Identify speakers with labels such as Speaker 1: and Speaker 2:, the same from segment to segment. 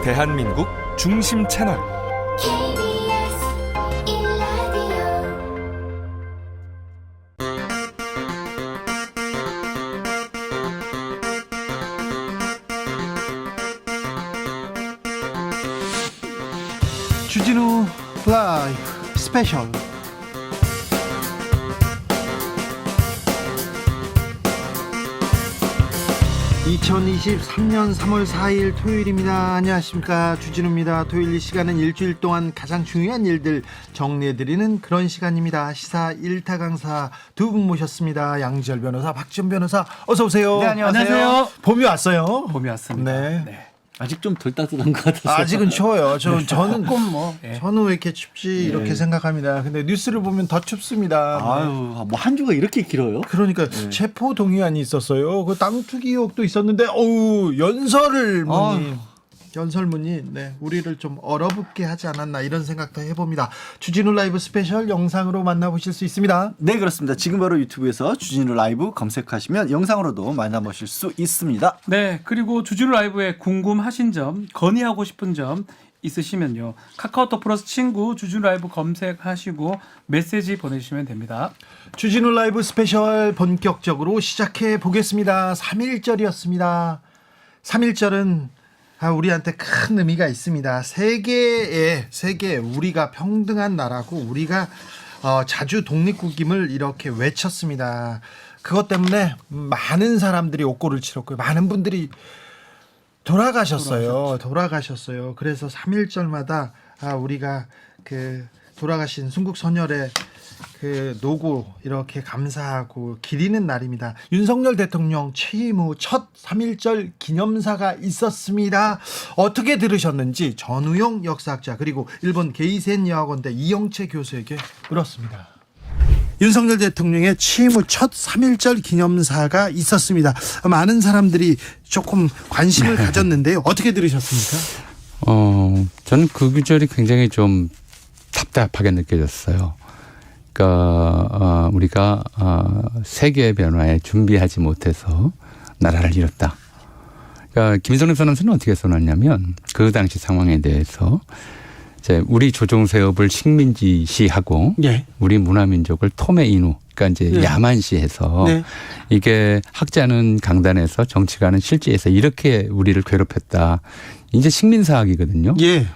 Speaker 1: 대한민국 중심 채널
Speaker 2: 주진우 라이브 스페셜. (2023년 3월 4일) 토요일입니다. 안녕하십니까, 주진우입니다. 토요일 이 시간은 일주일 동안 가장 중요한 일들 정리해드리는 그런 시간입니다. 시사 1타 강사 두 분 모셨습니다. 양지열 변호사, 박지원 변호사, 어서 오세요.
Speaker 3: 네, 안녕하세요.
Speaker 2: 봄이 왔어요.
Speaker 3: 봄이 왔습니다.
Speaker 2: 네.
Speaker 3: 아직 좀 덜 따뜻한 것 같아서.
Speaker 2: 아직은 추워요. 저는
Speaker 3: 조금 뭐.
Speaker 2: 저는 왜 이렇게 춥지 이렇게 생각합니다. 근데 뉴스를 보면 더 춥습니다.
Speaker 3: 아유, 뭐 한 주가 이렇게 길어요?
Speaker 2: 그러니까 체포 동의안이 있었어요. 그 땅 투기 의혹도 있었는데, 어우, 연설문이 네, 우리를 좀 얼어붙게 하지 않았나 이런 생각도 해봅니다. 주진우 라이브 스페셜 영상으로 만나보실 수 있습니다.
Speaker 4: 네, 그렇습니다. 지금 바로 유튜브에서 주진우 라이브 검색하시면 영상으로도 만나보실 수 있습니다.
Speaker 5: 네, 그리고 주진우 라이브에 궁금하신 점, 건의하고 싶은 점 있으시면요, 카카오톡 플러스 친구 주진우 라이브 검색하시고 메시지 보내주시면 됩니다.
Speaker 2: 주진우 라이브 스페셜 본격적으로 시작해 보겠습니다. 3.1절이었습니다. 3.1절은 우리한테 큰 의미가 있습니다. 세계에 우리가 평등한 나라고, 우리가 자주 독립국임을 이렇게 외쳤습니다. 그것 때문에 많은 사람들이 옥고를 치렀고요. 많은 분들이 돌아가셨어요. 그래서 3.1절마다 우리가 그 돌아가신 순국 선열의 그 노고 이렇게 감사하고 기리는 날입니다. 윤석열 대통령 취임 후 첫 3.1절 기념사가 있었습니다. 어떻게 들으셨는지 전우용 역사학자 그리고 일본 게이센 여학원대 이영채 교수에게 물었습니다. 윤석열 대통령의 취임 후 첫 3.1절 기념사가 있었습니다. 많은 사람들이 조금 관심을 가졌는데요. 어떻게 들으셨습니까?
Speaker 6: 저는 그 구절이 굉장히 좀 답답하게 느껴졌어요. 그러니까 우리가 세계의 변화에 준비하지 못해서 나라를 잃었다. 그러니까 김성립 선언서는 어떻게 써놨냐면, 그 당시 상황에 대해서 이제 우리 조종세업을 식민지시하고 우리 문화민족을 토메이누, 그러니까 이제 야만시해서 이게 학자는 강단에서 정치가는 실지에서 이렇게 우리를 괴롭혔다. 이제 식민사학이거든요.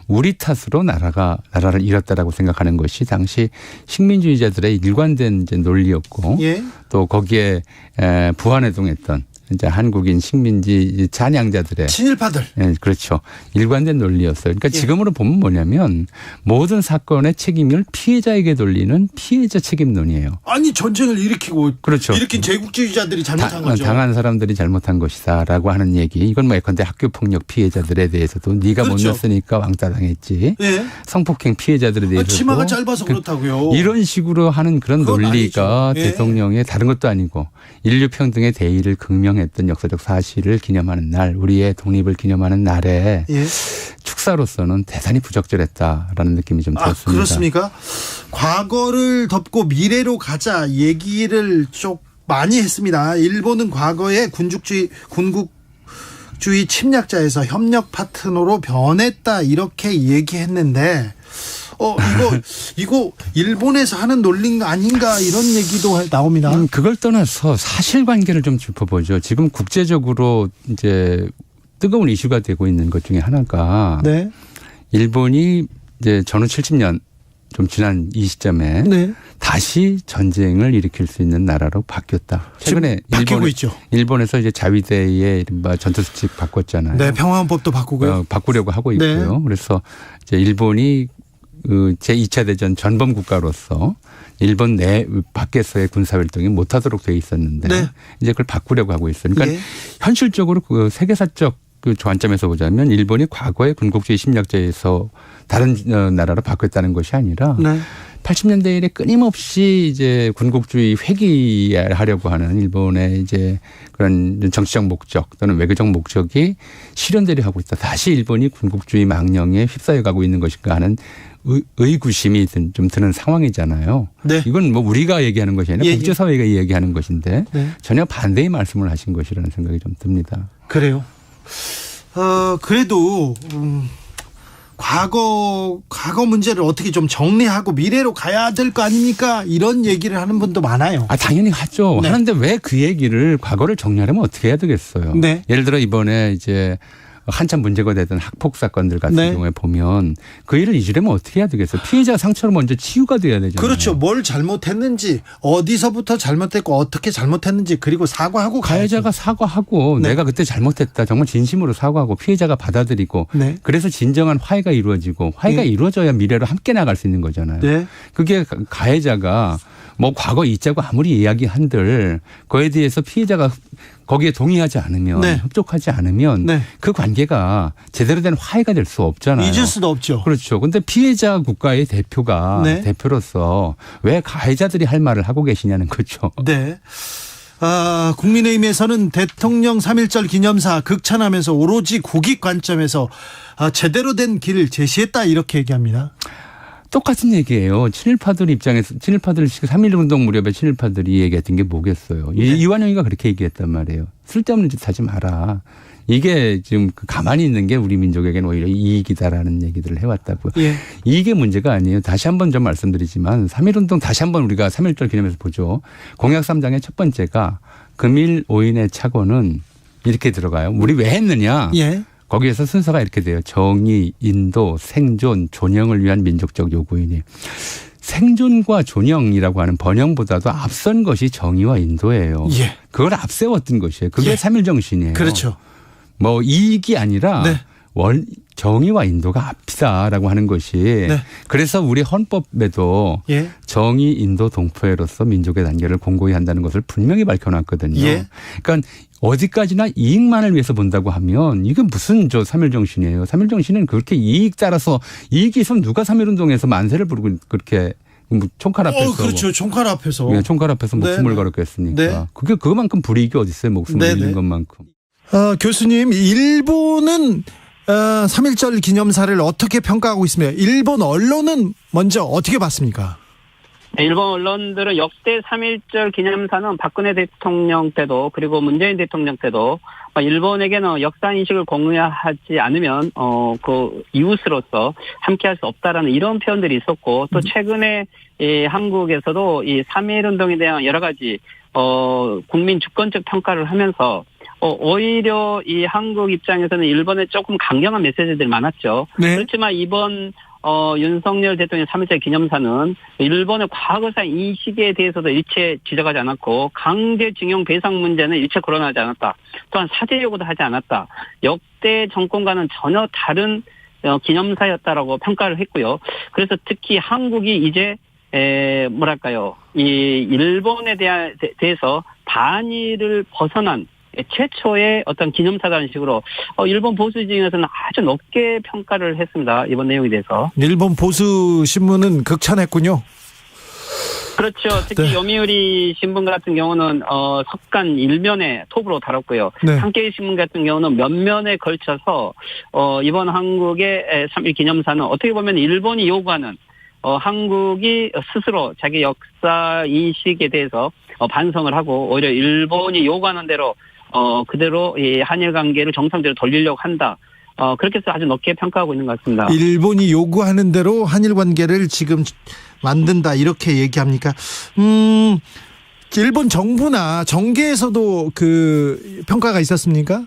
Speaker 6: 우리 탓으로 나라를 잃었다라고 생각하는 것이 당시 식민주의자들의 일관된 이제 논리였고, 또 거기에 부안해동했던 이제 한국인 식민지 찬양자들의
Speaker 2: 친일파들.
Speaker 6: 네, 그렇죠. 일관된 논리였어요. 그러니까 지금으로 보면 뭐냐면, 모든 사건의 책임을 피해자에게 돌리는 피해자 책임론이에요.
Speaker 2: 아니, 전쟁을 일으키고
Speaker 6: 그렇죠.
Speaker 2: 일으킨 제국주의자들이 잘못한 거죠.
Speaker 6: 당한 사람들이 잘못한 것이다라고 하는 얘기. 이건 뭐 예컨대 학교 폭력 피해자들에 대해서도 네가 못 냈으니까 왕따 당했지. 성폭행 피해자들에 대해서도
Speaker 2: 치마가 짧아서 그렇다고요.
Speaker 6: 이런 식으로 하는 그런 논리가
Speaker 2: 아니죠.
Speaker 6: 대통령의 다른 것도 아니고 인류 평등의 대의를 극명했던 역사적 사실을 기념하는 날, 우리의 독립을 기념하는 날에 축사로서는 대단히 부적절했다라는 느낌이 좀 들었습니다.
Speaker 2: 그렇습니까? 과거를 덮고 미래로 가자 얘기를 좀 많이 했습니다. 일본은 과거에 군국주의 침략자에서 협력 파트너로 변했다 이렇게 얘기했는데, 이거 일본에서 하는 논리 아닌가 이런 얘기도 나옵니다.
Speaker 6: 그걸 떠나서 사실관계를 좀 짚어보죠. 지금 국제적으로 이제 뜨거운 이슈가 되고 있는 것 중에 하나가, 일본이 이제 전후 70년 좀 지난 이 시점에 다시 전쟁을 일으킬 수 있는 나라로 바뀌었다. 최근에
Speaker 2: 바뀌고 있죠.
Speaker 6: 일본에서 이제 자위대의 이른바 전투수칙 바꿨잖아요.
Speaker 2: 네, 평화헌법도 바꾸고요.
Speaker 6: 바꾸려고 하고 있고요. 그래서 이제 일본이 제2차 대전 전범 국가로서 일본 내 밖에서의 군사 활동이 못하도록 돼 있었는데 이제 그걸 바꾸려고 하고 있어요. 그러니까 현실적으로 그 세계사적 그 관점에서 보자면, 일본이 과거의 군국주의 침략자에서 다른 나라로 바뀌었다는 것이 아니라 80년대 이래 끊임없이 이제 군국주의 회귀하려고 하는 일본의 이제 그런 정치적 목적 또는 외교적 목적이 실현되려 하고 있다. 다시 일본이 군국주의 망령에 휩싸여 가고 있는 것인가 하는 의구심이 좀 드는 상황이잖아요. 이건 뭐 우리가 얘기하는 것이 아니라 국제사회가 얘기하는 것인데 전혀 반대의 말씀을 하신 것이라는 생각이 좀 듭니다.
Speaker 2: 그래요. 그래도 과거 문제를 어떻게 좀 정리하고 미래로 가야 될 거 아닙니까? 이런 얘기를 하는 분도 많아요.
Speaker 6: 당연히 하죠.
Speaker 2: 네.
Speaker 6: 하는데 왜 그 얘기를 과거를 정리하려면 어떻게 해야 되겠어요?
Speaker 2: 네.
Speaker 6: 예를 들어 이번에 이제 한참 문제가 되던 학폭 사건들 같은
Speaker 2: 네.
Speaker 6: 경우에 보면 그 일을 잊으려면 어떻게 해야 되겠어요? 피해자 상처로 먼저 치유가 돼야 되잖아요.
Speaker 2: 그렇죠. 뭘 잘못했는지, 어디서부터 잘못했고 어떻게 잘못했는지, 그리고 사과하고
Speaker 6: 가해자가 사과하고
Speaker 2: 네.
Speaker 6: 내가 그때 잘못했다 정말 진심으로 사과하고 피해자가 받아들이고
Speaker 2: 네.
Speaker 6: 그래서 진정한 화해가 이루어지고 화해가
Speaker 2: 네.
Speaker 6: 이루어져야 미래로 함께 나갈 수 있는 거잖아요.
Speaker 2: 네.
Speaker 6: 그게 가해자가 뭐 과거 잊자고 아무리 이야기한들 그에 대해서 피해자가 거기에 동의하지 않으면
Speaker 2: 네.
Speaker 6: 협조하지 않으면
Speaker 2: 네.
Speaker 6: 그 관계가 제대로 된 화해가 될 수 없잖아요.
Speaker 2: 잊을 수도 없죠.
Speaker 6: 그렇죠. 근데 피해자 국가의 대표가
Speaker 2: 네.
Speaker 6: 대표로서 왜 가해자들이 할 말을 하고 계시냐는 거죠.
Speaker 2: 네. 국민의힘에서는 대통령 3.1절 기념사 극찬하면서 오로지 국익 관점에서 제대로 된 길을 제시했다 이렇게 얘기합니다.
Speaker 6: 똑같은 얘기예요. 친일파들 입장에서 3.1운동 무렵에 친일파들이 얘기했던 게 뭐겠어요.
Speaker 2: 네.
Speaker 6: 이완영이가 그렇게 얘기했단 말이에요. 쓸데없는 짓 하지 마라. 이게 지금 가만히 있는 게 우리 민족에게는 오히려 이익이다라는 얘기들을 해왔다고요.
Speaker 2: 예.
Speaker 6: 이게 문제가 아니에요. 다시 한번 좀 말씀드리지만 3.1운동 다시 한번 우리가 3.1절 기념해서 보죠. 공약 3장의 첫 번째가 금일 오인의 착오는 이렇게 들어가요. 우리 왜 했느냐.
Speaker 2: 예.
Speaker 6: 거기에서 순서가 이렇게 돼요. 정의, 인도, 생존, 존영을 위한 민족적 요구이니. 생존과 존영이라고 하는 번영보다도 앞선 것이 정의와 인도예요.
Speaker 2: 예.
Speaker 6: 그걸 앞세웠던 것이에요. 그게
Speaker 2: 예.
Speaker 6: 3.1 정신이에요.
Speaker 2: 그렇죠.
Speaker 6: 뭐 이익이 아니라
Speaker 2: 네.
Speaker 6: 정의와 인도가 앞이다라고 하는 것이
Speaker 2: 네.
Speaker 6: 그래서 우리 헌법에도
Speaker 2: 예.
Speaker 6: 정의, 인도, 동포애로서 민족의 단계를 공고히 한다는 것을 분명히 밝혀놨거든요.
Speaker 2: 예.
Speaker 6: 그러니까 어디까지나 이익만을 위해서 본다고 하면 이게 무슨 3.1 정신이에요. 3.1 정신은 그렇게 이익 따라서 이익이 있으면 누가 3.1 운동에서 만세를 부르고 그렇게 총칼 앞에서
Speaker 2: 그렇죠. 총칼 앞에서.
Speaker 6: 총칼 앞에서 목숨을
Speaker 2: 네.
Speaker 6: 걸었겠습니까?
Speaker 2: 네.
Speaker 6: 그게 그만큼 불이익이 어디 있어요. 목숨을
Speaker 2: 네,
Speaker 6: 잃는
Speaker 2: 네.
Speaker 6: 것만큼.
Speaker 2: 교수님, 일본은 3.1절 기념사를 어떻게 평가하고 있으며 일본 언론은 먼저 어떻게 봤습니까?
Speaker 7: 일본 언론들은 역대 3.1절 기념사는 박근혜 대통령 때도 그리고 문재인 대통령 때도 일본에게는 역사인식을 공유하지 않으면 그 이웃으로서 함께할 수 없다라는 이런 표현들이 있었고 또 최근에 이 한국에서도 이 3.1운동에 대한 여러 가지 국민 주권적 평가를 하면서 오히려 이 한국 입장에서는 일본에 조금 강경한 메시지들이 많았죠.
Speaker 2: 네.
Speaker 7: 그렇지만 이번 윤석열 대통령 3.1절 기념사는 일본의 과거사 인식에 대해서도 일체 지적하지 않았고 강제징용 배상 문제는 일체 거론하지 않았다. 또한 사죄 요구도 하지 않았다. 역대 정권과는 전혀 다른 기념사였다라고 평가를 했고요. 그래서 특히 한국이 이제 뭐랄까요, 이 일본에 대해서 반일을 벗어난 최초의 어떤 기념사라는 식으로 일본 보수 진영에서는 아주 높게 평가를 했습니다. 이번 내용에 대해서.
Speaker 2: 일본 보수 신문은 극찬했군요.
Speaker 7: 그렇죠. 특히
Speaker 2: 네.
Speaker 7: 요미우리 신문 같은 경우는 석간 일면에 톱으로 다뤘고요.
Speaker 2: 네.
Speaker 7: 한겨레 신문 같은 경우는 몇 면에 걸쳐서 이번 한국의 3.1 기념사는 어떻게 보면 일본이 요구하는 한국이 스스로 자기 역사 인식에 대해서 반성을 하고 오히려 일본이 요구하는 대로 그대로 이 한일 관계를 정상대로 돌리려고 한다. 그렇게 해서 아주 높게 평가하고 있는 것 같습니다.
Speaker 2: 일본이 요구하는 대로 한일 관계를 지금 만든다 이렇게 얘기합니까? 일본 정부나 정계에서도 그 평가가 있었습니까?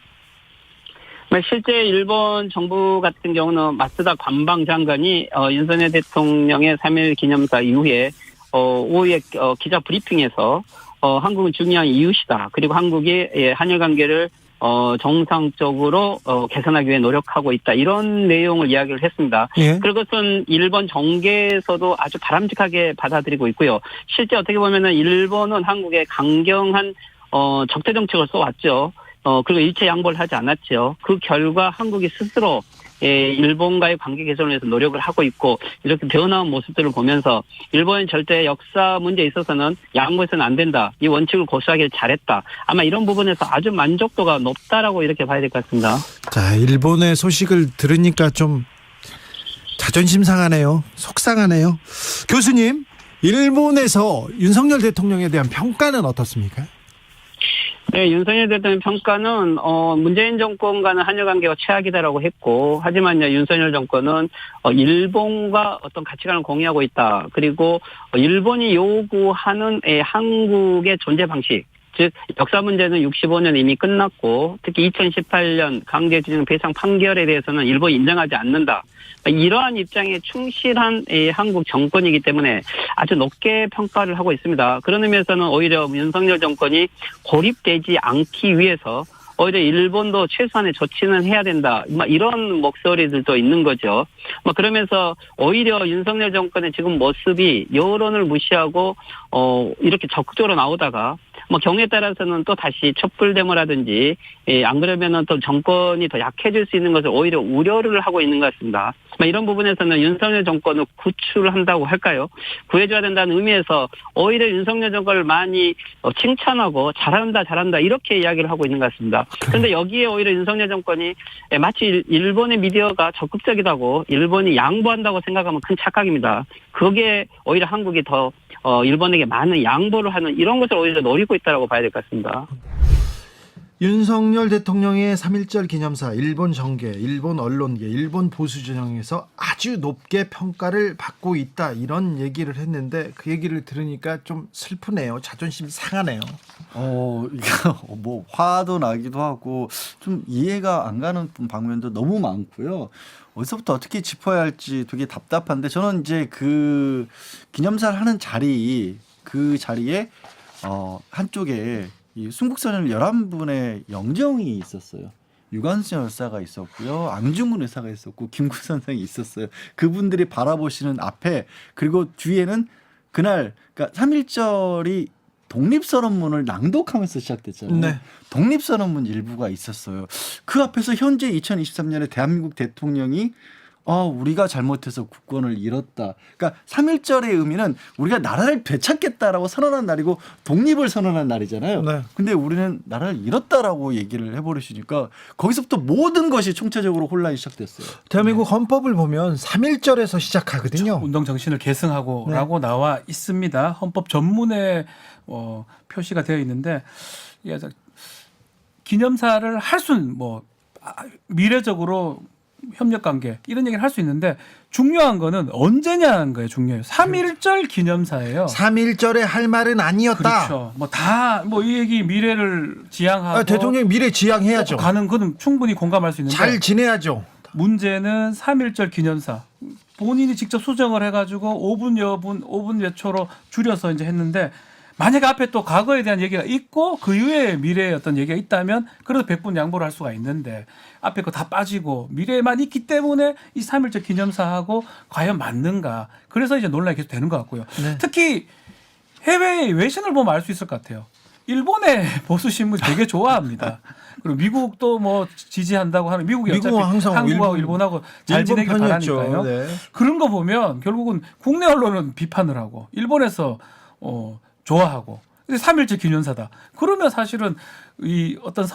Speaker 7: 실제 일본 정부 같은 경우는 마쓰다 관방장관이 윤석열 대통령의 3.1 기념사 이후에 오후에 기자 브리핑에서 한국은 중요한 이웃이다. 그리고 한국이 한일 관계를 정상적으로 개선하기 위해 노력하고 있다. 이런 내용을 이야기를 했습니다.
Speaker 2: 예.
Speaker 7: 그것은 일본 정계에서도 아주 바람직하게 받아들이고 있고요. 실제 어떻게 보면은 일본은 한국에 강경한 적대 정책을 써왔죠. 그리고 일체 양보를 하지 않았죠. 그 결과 한국이 스스로 일본과의 관계 개선을 위해서 노력을 하고 있고 이렇게 변화한 모습들을 보면서 일본은 절대 역사 문제에 있어서는 양보해서는 안 된다. 이 원칙을 고수하길 잘했다. 아마 이런 부분에서 아주 만족도가 높다라고 이렇게 봐야 될 것 같습니다.
Speaker 2: 자, 일본의 소식을 들으니까 좀 자존심 상하네요. 속상하네요. 교수님, 일본에서 윤석열 대통령에 대한 평가는 어떻습니까?
Speaker 7: 네, 윤석열 대통령 평가는 문재인 정권과는 한일 관계가 최악이다라고 했고, 하지만요 윤석열 정권은 일본과 어떤 가치관을 공유하고 있다. 그리고 일본이 요구하는 한국의 존재 방식, 즉 역사 문제는 65년 이미 끝났고, 특히 2018년 강제징용 배상 판결에 대해서는 일본이 인정하지 않는다. 이러한 입장에 충실한 한국 정권이기 때문에 아주 높게 평가를 하고 있습니다. 그런 의미에서는 오히려 윤석열 정권이 고립되지 않기 위해서 오히려 일본도 최소한의 조치는 해야 된다. 이런 목소리들도 있는 거죠. 그러면서 오히려 윤석열 정권의 지금 모습이 여론을 무시하고 이렇게 적극적으로 나오다가 경우에 따라서는 또 다시 촛불데모라든지 안 그러면은 또 정권이 더 약해질 수 있는 것을 오히려 우려를 하고 있는 것 같습니다. 이런 부분에서는 윤석열 정권을 구출한다고 할까요? 구해줘야 된다는 의미에서 오히려 윤석열 정권을 많이 칭찬하고 잘한다 이렇게 이야기를 하고 있는 것 같습니다. 그런데 여기에 오히려 윤석열 정권이 마치 일본의 미디어가 적극적이다고 일본이 양보한다고 생각하면 큰 착각입니다. 그게 오히려 한국이 더 일본에게 많은 양보를 하는 이런 것을 오히려 노리고 있다고 봐야 될 것 같습니다.
Speaker 2: 윤석열 대통령의 3.1절 기념사, 일본 정계, 일본 언론계, 일본 보수 진영에서 아주 높게 평가를 받고 있다, 이런 얘기를 했는데 그 얘기를 들으니까 좀 슬프네요. 자존심 상하네요.
Speaker 4: 이거 뭐 화도 나기도 하고 좀 이해가 안 가는 방면도 너무 많고요. 어디서부터 어떻게 짚어야 할지 되게 답답한데, 저는 이제 그 기념사를 하는 그 자리에 한쪽에 이 순국선열 11분의 영정이 있었어요. 유관순 열사가 있었고요. 앙주문 의사가 있었고 김구 선생이 있었어요. 그분들이 바라보시는 앞에, 그리고 뒤에는 그날 그러니까 3.1절이 독립선언문을 낭독하면서 시작됐잖아요.
Speaker 2: 네.
Speaker 4: 독립선언문 일부가 있었어요. 그 앞에서 현재 2023년에 대한민국 대통령이 우리가 잘못해서 국권을 잃었다. 그러니까 3.1절의 의미는 우리가 나라를 되찾겠다라고 선언한 날이고 독립을 선언한 날이잖아요.
Speaker 2: 네.
Speaker 4: 근데 우리는 나라를 잃었다라고 얘기를 해버리시니까 거기서부터 모든 것이 총체적으로 혼란이 시작됐어요.
Speaker 2: 대한민국 헌법을 보면 3.1절에서 시작하거든요.
Speaker 5: 운동 정신을 계승하고
Speaker 2: 네.
Speaker 5: 라고 나와 있습니다. 헌법 전문에 표시가 되어 있는데, 기념사를 할 수는 미래적으로 협력 관계 이런 얘기를 할 수 있는데, 중요한 거는 언제냐는 거예요. 중요해요. 3.1절 기념사예요.
Speaker 2: 3.1절에 할 말은 아니었다.
Speaker 5: 그렇죠. 이 얘기 미래를 지향하고
Speaker 2: 대통령이 미래 지향해야죠.
Speaker 5: 가는 거는 충분히 공감할 수 있는데,
Speaker 2: 잘 지내야죠.
Speaker 5: 문제는 3.1절 기념사 본인이 직접 수정을 해가지고 5분 몇 초로 줄여서 이제 했는데, 만약에 앞에 또 과거에 대한 얘기가 있고 그 이후에 미래의 어떤 얘기가 있다면 그래도 100분 양보를 할 수가 있는데, 앞에 거 다 빠지고 미래에만 있기 때문에 이 3.1절 기념사하고 과연 맞는가, 그래서 이제 논란이 계속 되는 것 같고요.
Speaker 2: 네.
Speaker 5: 특히 해외의 외신을 보면 알 수 있을 것 같아요. 일본의 보수 신문 되게 좋아합니다. 그리고 미국도 지지한다고 하는, 미국이 어차피
Speaker 2: 항상
Speaker 5: 한국하고 일본하고 잘
Speaker 2: 일본
Speaker 5: 지내길
Speaker 2: 편이었죠.
Speaker 5: 바라니까요.
Speaker 2: 네.
Speaker 5: 그런 거 보면 결국은 국내 언론은 비판을 하고 일본에서 좋아하고, 근데 3.1절 기념사다. 그러면 사실은 이 어떤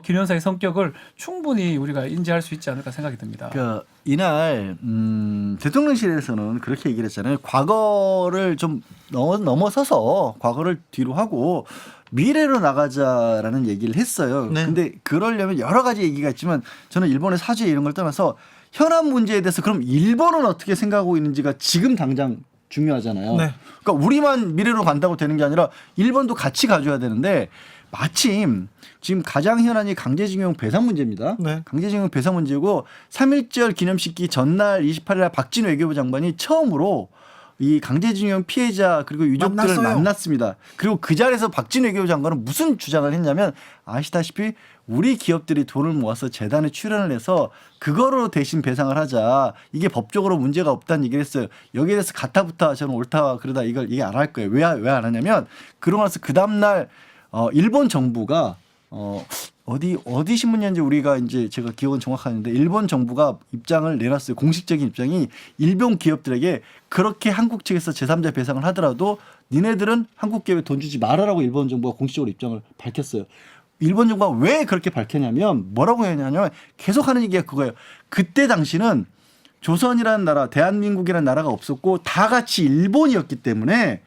Speaker 5: 기념사의 성격을 충분히 우리가 인지할 수 있지 않을까 생각이 듭니다.
Speaker 4: 그러니까 이날 대통령실에서는 그렇게 얘기를 했잖아요. 과거를 좀 넘어서서 과거를 뒤로 하고 미래로 나가자라는 얘기를 했어요.
Speaker 2: 네.
Speaker 4: 근데 그러려면 여러 가지 얘기가 있지만, 저는 일본의 사죄 이런 걸 떠나서 현안 문제에 대해서 그럼 일본은 어떻게 생각하고 있는지가 지금 당장 중요하잖아요.
Speaker 2: 네.
Speaker 4: 그러니까 우리만 미래로 간다고 되는 게 아니라 일본도 같이 가줘야 되는데, 마침 지금 가장 현안이 강제징용 배상 문제입니다.
Speaker 2: 네.
Speaker 4: 강제징용 배상 문제고, 3.1절 기념식기 전날 28일 날 박진우 외교부 장관이 처음으로 이 강제징용 피해자 그리고 유족들을 만났습니다. 그리고 그 자리에서 박진우 외교부 장관은 무슨 주장을 했냐면, 아시다시피 우리 기업들이 돈을 모아서 재단에 출연을 해서 그거로 대신 배상을 하자, 이게 법적으로 문제가 없다는 얘기를 했어요. 여기에 대해서 가타부타 저는 옳다 그러다 이걸 얘기 안 할 거예요. 왜 안 하냐면, 그러고 나서 그 다음날 일본 정부가 어디 신문이었는지 우리가 이제 제가 기억은 정확한데, 일본 정부가 입장을 내놨어요. 공식적인 입장이 일본 기업들에게 그렇게 한국 측에서 제3자 배상을 하더라도 니네들은 한국 기업에 돈 주지 말아라고 일본 정부가 공식적으로 입장을 밝혔어요. 일본 정부가 왜 그렇게 밝혔냐면, 뭐라고 했냐면 계속 하는 얘기가 그거예요. 그때 당시는 조선이라는 나라, 대한민국이라는 나라가 없었고 다 같이 일본이었기 때문에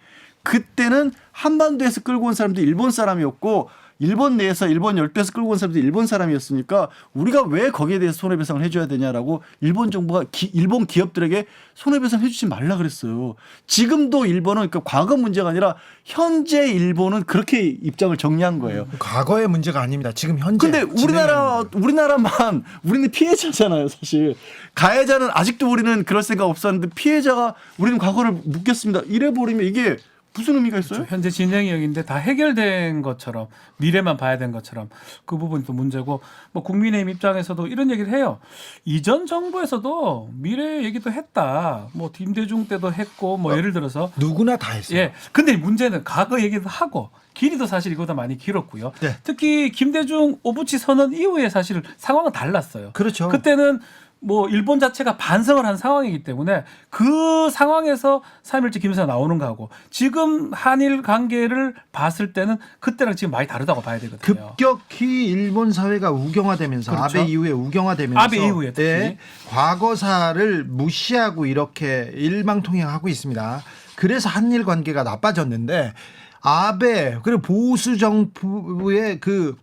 Speaker 4: 그때는 한반도에서 끌고 온 사람도 일본 사람이었고 일본 내에서 일본 열도에서 끌고 온 사람들이 일본 사람이었으니까 우리가 왜 거기에 대해서 손해배상을 해줘야 되냐라고 일본 정부가 일본 기업들에게 손해배상 해주지 말라 그랬어요. 지금도 일본은 그러니까 과거 문제가 아니라 현재 일본은 그렇게 입장을 정리한 거예요.
Speaker 2: 과거의 문제가 아닙니다. 지금 현재.
Speaker 4: 근데 우리나라만 우리는 피해자잖아요, 사실. 가해자는 아직도 우리는 그럴 생각 없었는데 피해자가 우리는 과거를 묻겠습니다. 이래 버리면 이게 무슨 의미가 있어요?
Speaker 5: 그렇죠. 현재 진행형인데 다 해결된 것처럼 미래만 봐야 된 것처럼 그 부분이 또 문제고 뭐 국민의힘 입장에서도 이런 얘기를 해요. 이전 정부에서도 미래 얘기도 했다. 뭐 김대중 때도 했고 뭐 예를 들어서
Speaker 2: 누구나 다 했어요.
Speaker 5: 예. 근데 문제는 과거 얘기도 하고 길이도 사실 이거보다 많이 길었고요.
Speaker 2: 네.
Speaker 5: 특히 김대중 오부치 선언 이후에 사실 상황은 달랐어요.
Speaker 2: 그렇죠.
Speaker 5: 그때는 뭐 일본 자체가 반성을 한 상황이기 때문에 그 상황에서 3.1절 기념사가 나오는 거하고 지금 한일 관계를 봤을 때는 그때랑 지금 많이 다르다고 봐야 되거든요.
Speaker 2: 급격히 일본 사회가 우경화되면서
Speaker 5: 그렇죠.
Speaker 2: 아베 이후에 우경화되면서
Speaker 5: 아베 이후에 특히.
Speaker 2: 네, 과거사를 무시하고 이렇게 일망통행하고 있습니다. 그래서 한일 관계가 나빠졌는데 아베 그리고 보수 정부의 그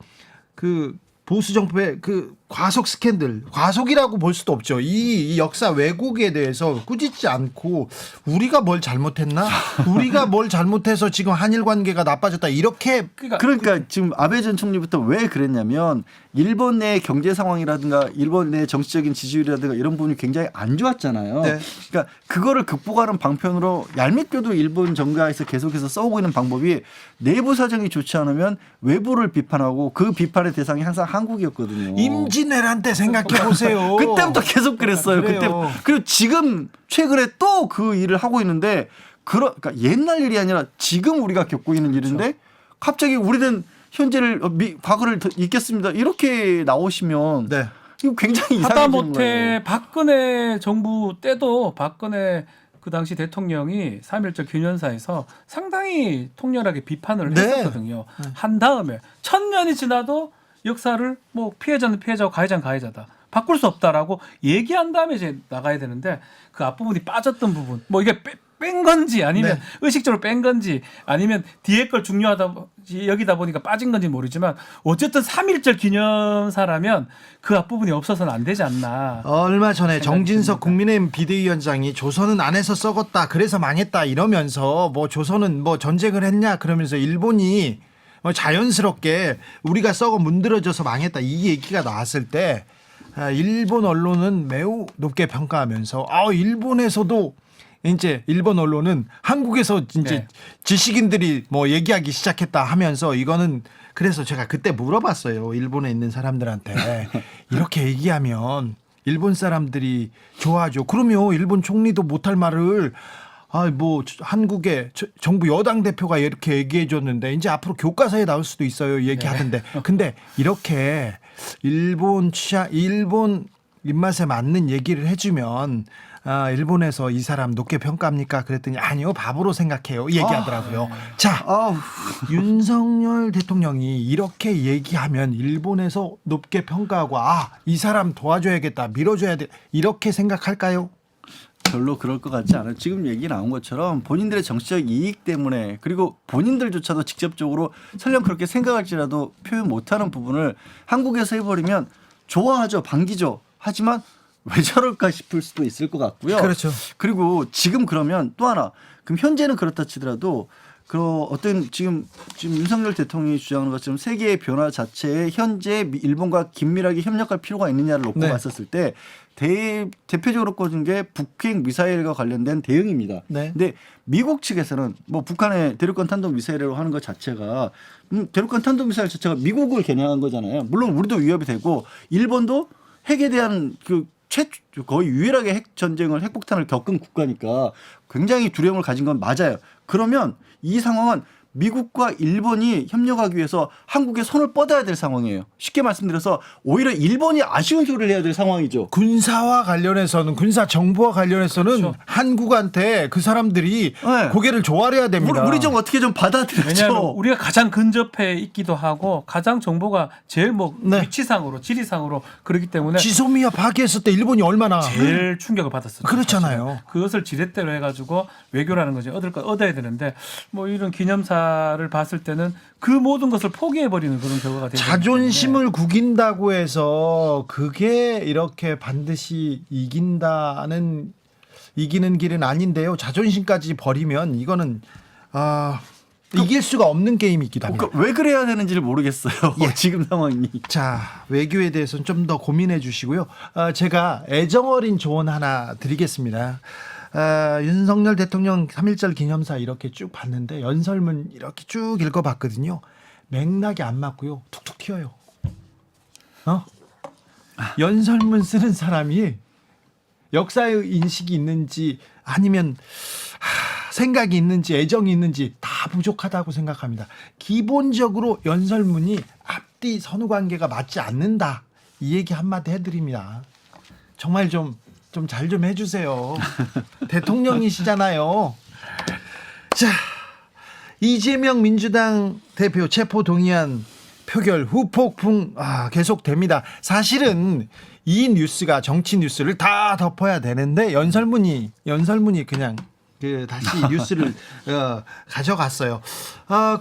Speaker 2: 보수 정부의 그 과속 스캔들, 과속이라고 볼 수도 없죠. 이 역사 왜곡에 대해서 꾸짖지 않고 우리가 뭘 잘못했나? 우리가 뭘 잘못해서 지금 한일 관계가 나빠졌다. 이렇게
Speaker 4: 그러니까 지금 아베 전 총리부터 왜 그랬냐면 일본 내 경제 상황이라든가 일본 내 정치적인 지지율이라든가 이런 부분이 굉장히 안 좋았잖아요.
Speaker 2: 네.
Speaker 4: 그러니까 그거를 극복하는 방편으로 얄밉게도 일본 정가에서 계속해서 써오고 있는 방법이 내부 사정이 좋지 않으면 외부를 비판하고 그 비판의 대상이 항상 한국이었거든요.
Speaker 2: 임진왜란 때 생각해 보세요.
Speaker 4: 그때부터 계속 그랬어요.
Speaker 2: 그래요.
Speaker 4: 그리고 지금 최근에 또 그 일을 하고 있는데 그러니까 옛날 일이 아니라 지금 우리가 겪고 있는 일인데 갑자기 우리는 현재를 과거를 잊겠습니다. 이렇게 나오시면
Speaker 2: 네.
Speaker 4: 이거 굉장히 이상해지는 거예요.
Speaker 5: 하다못해 박근혜 정부 때도 박근혜 그 당시 대통령이 3.1절 기념사에서 상당히 통렬하게 비판을
Speaker 2: 네.
Speaker 5: 했었거든요. 한 다음에 1000년이 지나도 역사를 뭐 피해자는 피해자고 가해자는 가해자다. 바꿀 수 없다라고 얘기한 다음에 이제 나가야 되는데 그 앞부분이 빠졌던 부분 뭐 이게 뺀 건지 아니면
Speaker 2: 네.
Speaker 5: 의식적으로 뺀 건지 아니면 뒤에 걸 중요하다 여기다 보니까 빠진 건지 모르지만 어쨌든 3.1절 기념사라면 그 앞부분이 없어서는 안 되지 않나.
Speaker 2: 얼마 전에
Speaker 5: 생각이
Speaker 2: 정진석
Speaker 5: 듭니다.
Speaker 2: 국민의힘 비대위원장이 조선은 안에서 썩었다. 그래서 망했다. 이러면서 뭐 조선은 뭐 전쟁을 했냐 그러면서 일본이 자연스럽게 우리가 썩어 문드러져서 망했다. 이 얘기가 나왔을 때 일본 언론은 매우 높게 평가하면서 일본에서도 이제 일본 언론은 한국에서 이제
Speaker 5: 네.
Speaker 2: 지식인들이 뭐 얘기하기 시작했다 하면서 이거는 그래서 제가 그때 물어봤어요. 일본에 있는 사람들한테 이렇게 얘기하면 일본 사람들이 좋아하죠. 그러면 일본 총리도 못할 말을 뭐 한국의 정부 여당 대표가 이렇게 얘기해 줬는데 이제 앞으로 교과서에 나올 수도 있어요. 얘기하던데. 근데 이렇게 일본 취향, 일본 입맛에 맞는 얘기를 해주면 일본에서 이 사람 높게 평가합니까? 그랬더니 아니요, 바보로 생각해요. 얘기하더라고요. 자, 윤석열 대통령이 이렇게 얘기하면 일본에서 높게 평가하고 이 사람 도와줘야겠다, 밀어줘야 돼 이렇게 생각할까요?
Speaker 4: 별로 그럴 것 같지 않아요. 지금 얘기 나온 것처럼 본인들의 정치적 이익 때문에 그리고 본인들조차도 직접적으로 설령 그렇게 생각할지라도 표현 못하는 부분을 한국에서 해버리면 좋아하죠. 반기죠. 하지만 왜 저럴까 싶을 수도 있을 것 같고요.
Speaker 2: 그렇죠.
Speaker 4: 그리고 지금 그러면 또 하나 그럼 현재는 그렇다 치더라도 어떤 지금 윤석열 대통령이 주장하는 것처럼 세계의 변화 자체에 현재 일본과 긴밀하게 협력할 필요가 있느냐를 놓고
Speaker 2: 네.
Speaker 4: 봤었을 때 대표적으로 꽂은 게 북핵 미사일과 관련된 대응입니다.
Speaker 2: 네.
Speaker 4: 근데 미국 측에서는 뭐 북한의 대륙간 탄도 미사일이라고 하는 것 자체가 대륙간 탄도 미사일 자체가 미국을 겨냥한 거잖아요. 물론 우리도 위협이 되고 일본도 핵에 대한 거의 유일하게 핵 전쟁을 핵폭탄을 겪은 국가니까 굉장히 두려움을 가진 건 맞아요. 그러면 이 상황은 미국과 일본이 협력하기 위해서 한국에 손을 뻗어야 될 상황이에요. 쉽게 말씀드려서 오히려 일본이 아쉬운 소리를 해야 될 상황이죠.
Speaker 2: 군사와 관련해서는 군사 정보와 관련해서는
Speaker 5: 그렇죠.
Speaker 2: 한국한테 그 사람들이
Speaker 4: 네.
Speaker 2: 고개를 조아려야 됩니다.
Speaker 4: 우리 좀 어떻게 좀 받아들여줘.
Speaker 5: 왜냐하면 우리가 가장 근접해 있기도 하고 가장 정보가 제일
Speaker 2: 네.
Speaker 5: 위치상으로 지리상으로 그렇기 때문에
Speaker 2: 지소미아 파괴했을 때 일본이 얼마나
Speaker 5: 제일 충격을 받았었죠.
Speaker 2: 그렇잖아요.
Speaker 5: 사실은. 그것을 지렛대로 해가지고 외교라는 거지 얻어야 되는데 뭐 이런 기념사 결과를 봤을 때는 그 모든 것을 포기해버리는 그런 결과가 되죠.
Speaker 2: 자존심을 구긴다고 해서 그게 이렇게 반드시 이기는 길은 아닌데요. 자존심까지 버리면 이거는 이길 수가 없는 게임이기도 합니다.
Speaker 4: 왜 그래야 되는지를 모르겠어요. 지금 상황이.
Speaker 2: 자, 외교에 대해서는 좀 더 고민해 주시고요. 제가 애정어린 조언 하나 드리겠습니다. 윤석열 대통령 3.1절 기념사 이렇게 쭉 봤는데 연설문 이렇게 쭉 읽어봤거든요. 맥락이 안 맞고요. 툭툭 튀어요. 연설문 쓰는 사람이 역사의 인식이 있는지 아니면 생각이 있는지 애정이 있는지 다 부족하다고 생각합니다. 기본적으로 연설문이 앞뒤 선후관계가 맞지 않는다. 이 얘기 한마디 해드립니다. 정말 좀 잘 좀 해주세요. 대통령이시잖아요. 자, 이재명 민주당 대표 체포동의안 표결 후폭풍 계속됩니다. 사실은 이 뉴스가 정치 뉴스를 다 덮어야 되는데 연설문이 그냥 다시 뉴스를 가져갔어요.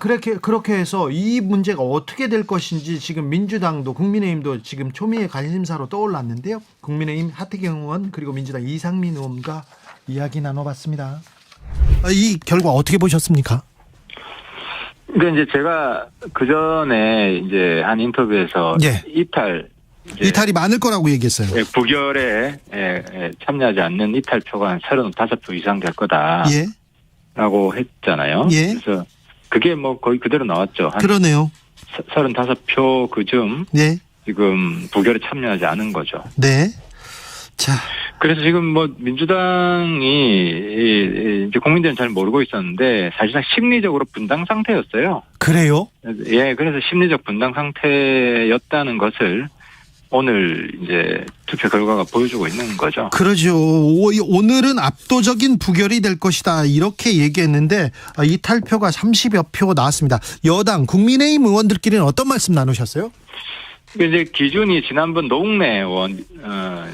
Speaker 2: 그렇게 해서 이 문제가 어떻게 될 것인지 지금 민주당도 국민의힘도 지금 초미의 관심사로 떠올랐는데요. 국민의힘 하태경 의원 그리고 민주당 이상민 의원과 이야기 나눠봤습니다. 이 결과 어떻게 보셨습니까?
Speaker 8: 근데 이제 제가 그 전에 이제 한 인터뷰에서
Speaker 2: 이탈이 많을 거라고 얘기했어요.
Speaker 8: 부결에 참여하지 않는 이탈표가 한 35표 이상 될 거다라고 했잖아요. 그래서 그게 뭐 거의 그대로 나왔죠.
Speaker 2: 그러네요.
Speaker 8: 35표 그쯤 지금 부결에 참여하지 않은 거죠.
Speaker 2: 네. 자,
Speaker 8: 그래서 지금 뭐 민주당이 이제 국민들은 잘 모르고 있었는데 사실상 심리적으로 분당 상태였어요.
Speaker 2: 그래요?
Speaker 8: 그래서 심리적 분당 상태였다는 것을 오늘 이제 투표 결과가 보여주고 있는 거죠.
Speaker 2: 그러죠. 오늘은 압도적인 부결이 될 것이다 이렇게 얘기했는데 이탈표가 30여 표 나왔습니다. 여당 국민의힘 의원들끼리는 어떤 말씀 나누셨어요?
Speaker 8: 이제 기준이 지난번 노웅래 의원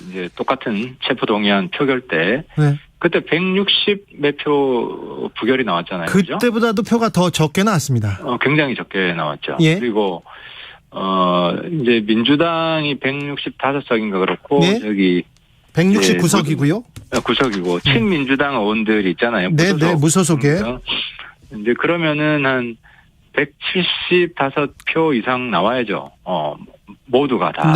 Speaker 8: 이제 똑같은 체포동의안 표결 때 그때 160 몇 표 부결이 나왔잖아요.
Speaker 2: 그때보다도
Speaker 8: 그죠?
Speaker 2: 표가 더 적게 나왔습니다.
Speaker 8: 굉장히 적게 나왔죠. 그리고 이제 민주당이 165석인가 그렇고 저기
Speaker 2: 169석이고요.
Speaker 8: 구석이고 친민주당 의원들이 있잖아요.
Speaker 2: 무소속에.
Speaker 8: 이제 그러면은 한 175표 이상 나와야죠. 모두가 다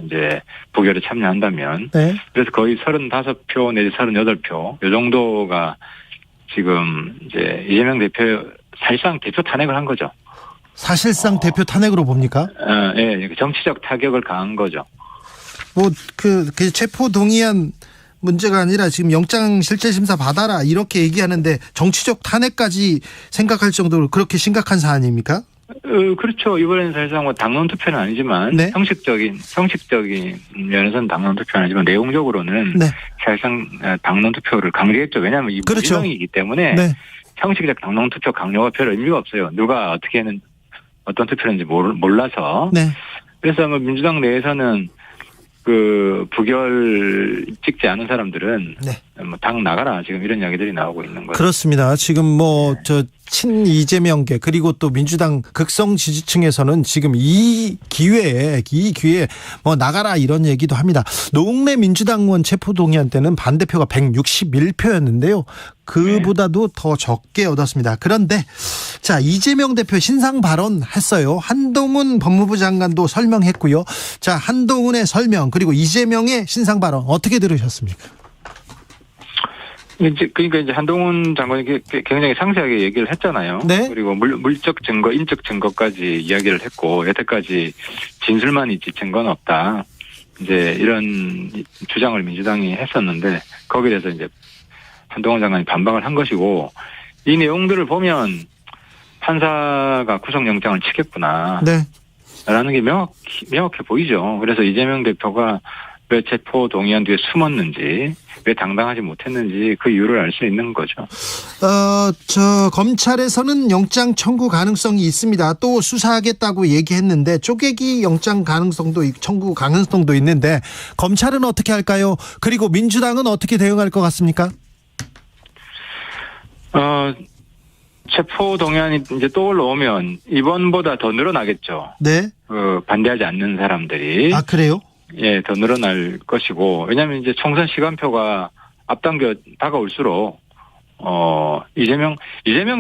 Speaker 8: 이제 부결에 참여한다면. 그래서 거의 35표 내지 38표 이 정도가 지금 이제 이재명 대표 사실상 대표 탄핵을 한 거죠.
Speaker 2: 사실상 대표 탄핵으로 봅니까?
Speaker 8: 정치적 타격을 가한 거죠.
Speaker 2: 그 체포 동의안 문제가 아니라 지금 영장 실질 심사 받아라 이렇게 얘기하는데 정치적 탄핵까지 생각할 정도로 그렇게 심각한 사안입니까?
Speaker 8: 그렇죠. 이번에는 사실상 뭐 당론 투표는 아니지만 형식적인 면에서는 당론 투표는 아니지만 내용적으로는 사실상 당론 투표를 강제했죠. 왜냐하면 이 무기명이기 때문에 형식적 당론 투표 강요가 별 의미가 없어요. 누가 어떤 투표인지 몰라서. 그래서 뭐 민주당 내에서는 그 부결 찍지 않은 사람들은 뭐 당 나가라 지금 이런 이야기들이 나오고 있는 거예요.
Speaker 2: 그렇습니다. 지금 친 이재명계 그리고 또 민주당 극성 지지층에서는 지금 이 기회에 뭐 나가라 이런 얘기도 합니다. 노웅래 민주당 의원 체포동의안 때는 반대표가 161표였는데요. 그보다도 더 적게 얻었습니다. 그런데 자, 이재명 대표 신상 발언했어요. 한동훈 법무부 장관도 설명했고요. 자, 한동훈의 설명 그리고 이재명의 신상 발언 어떻게 들으셨습니까?
Speaker 8: 그러니까 이제 한동훈 장관이 굉장히 상세하게 얘기를 했잖아요. 그리고 물적 증거, 인적 증거까지 이야기를 했고 여태까지 진술만 있지 증거는 없다. 이제 이런 주장을 민주당이 했었는데 거기에 대해서 이제 한동훈 장관이 반박을 한 것이고 이 내용들을 보면 판사가 구속영장을 치겠구나. 라는 게 명확해 보이죠. 그래서 이재명 대표가 왜 체포 동의안 뒤에 숨었는지, 왜 당당하지 못했는지 그 이유를 알 수 있는 거죠.
Speaker 2: 검찰에서는 영장 청구 가능성이 있습니다. 또 수사하겠다고 얘기했는데 쪼개기 영장 청구 가능성도 있는데 검찰은 어떻게 할까요? 그리고 민주당은 어떻게 대응할 것 같습니까?
Speaker 8: 체포 동의안이 이제 또 올라오면 이번보다 더 늘어나겠죠.
Speaker 2: 네.
Speaker 8: 반대하지 않는 사람들이.
Speaker 2: 아, 그래요?
Speaker 8: 예, 더 늘어날 것이고. 왜냐하면 이제 총선 시간표가 앞당겨 다가올수록 이재명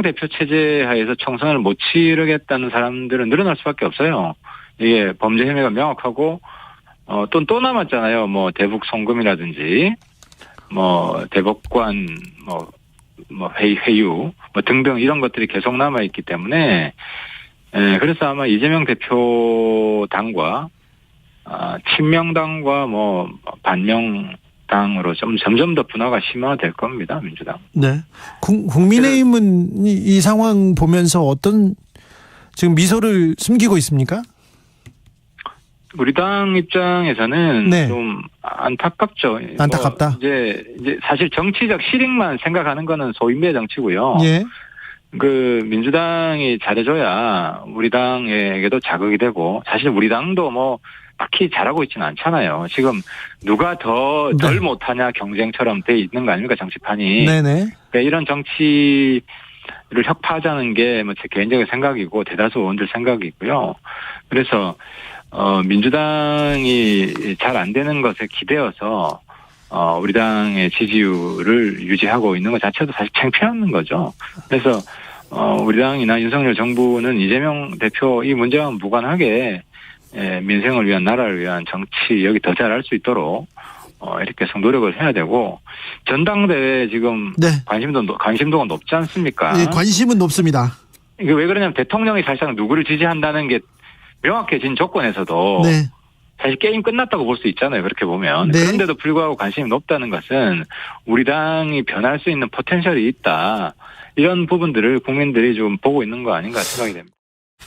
Speaker 8: 대표 체제 하에서 총선을 못 치르겠다는 사람들은 늘어날 수밖에 없어요. 이게 범죄 혐의가 명확하고 또 남았잖아요. 뭐 대북 송금이라든지 뭐 대법관 회유 등등 이런 것들이 계속 남아 있기 때문에 그래서 아마 이재명 대표 당과 친명당과 반명당으로 점점 더 분화가 심화될 겁니다. 민주당.
Speaker 9: 네. 국민의힘은 이 상황 보면서 어떤 지금 미소를 숨기고 있습니까?
Speaker 8: 우리 당 입장에서는
Speaker 9: 네.
Speaker 8: 좀 안타깝죠.
Speaker 9: 안타깝다.
Speaker 8: 이제 사실 정치적 실익만 생각하는 거는 소인배 정치고요.
Speaker 9: 예.
Speaker 8: 민주당이 잘해줘야 우리 당에게도 자극이 되고 사실 우리 당도 딱히 잘하고 있지는 않잖아요. 지금 누가 덜 못하냐 경쟁처럼 돼 있는 거 아닙니까 정치판이.
Speaker 9: 네네.
Speaker 8: 그러니까 이런 정치를 혁파하자는 게 제 개인적인 생각이고 대다수 의원들 생각이고요. 그래서 민주당이 잘 안 되는 것에 기대어서 우리 당의 지지율을 유지하고 있는 것 자체도 사실 창피한 거죠. 그래서 우리 당이나 윤석열 정부는 이재명 대표 이 문제와 무관하게 민생을 위한 나라를 위한 정치 여기 더 잘할 수 있도록 이렇게 해서 노력을 해야 되고 전당대회 지금
Speaker 9: 네.
Speaker 8: 관심도가 높지 않습니까?
Speaker 9: 예, 관심은 높습니다.
Speaker 8: 이게 왜 그러냐면 대통령이 사실상 누구를 지지한다는 게 명확해진 조건에서도
Speaker 9: 네.
Speaker 8: 사실 게임 끝났다고 볼 수 있잖아요. 그렇게 보면.
Speaker 9: 네.
Speaker 8: 그런데도 불구하고 관심이 높다는 것은 우리 당이 변할 수 있는 포텐셜이 있다. 이런 부분들을 국민들이 좀 보고 있는 거 아닌가 생각이 됩니다.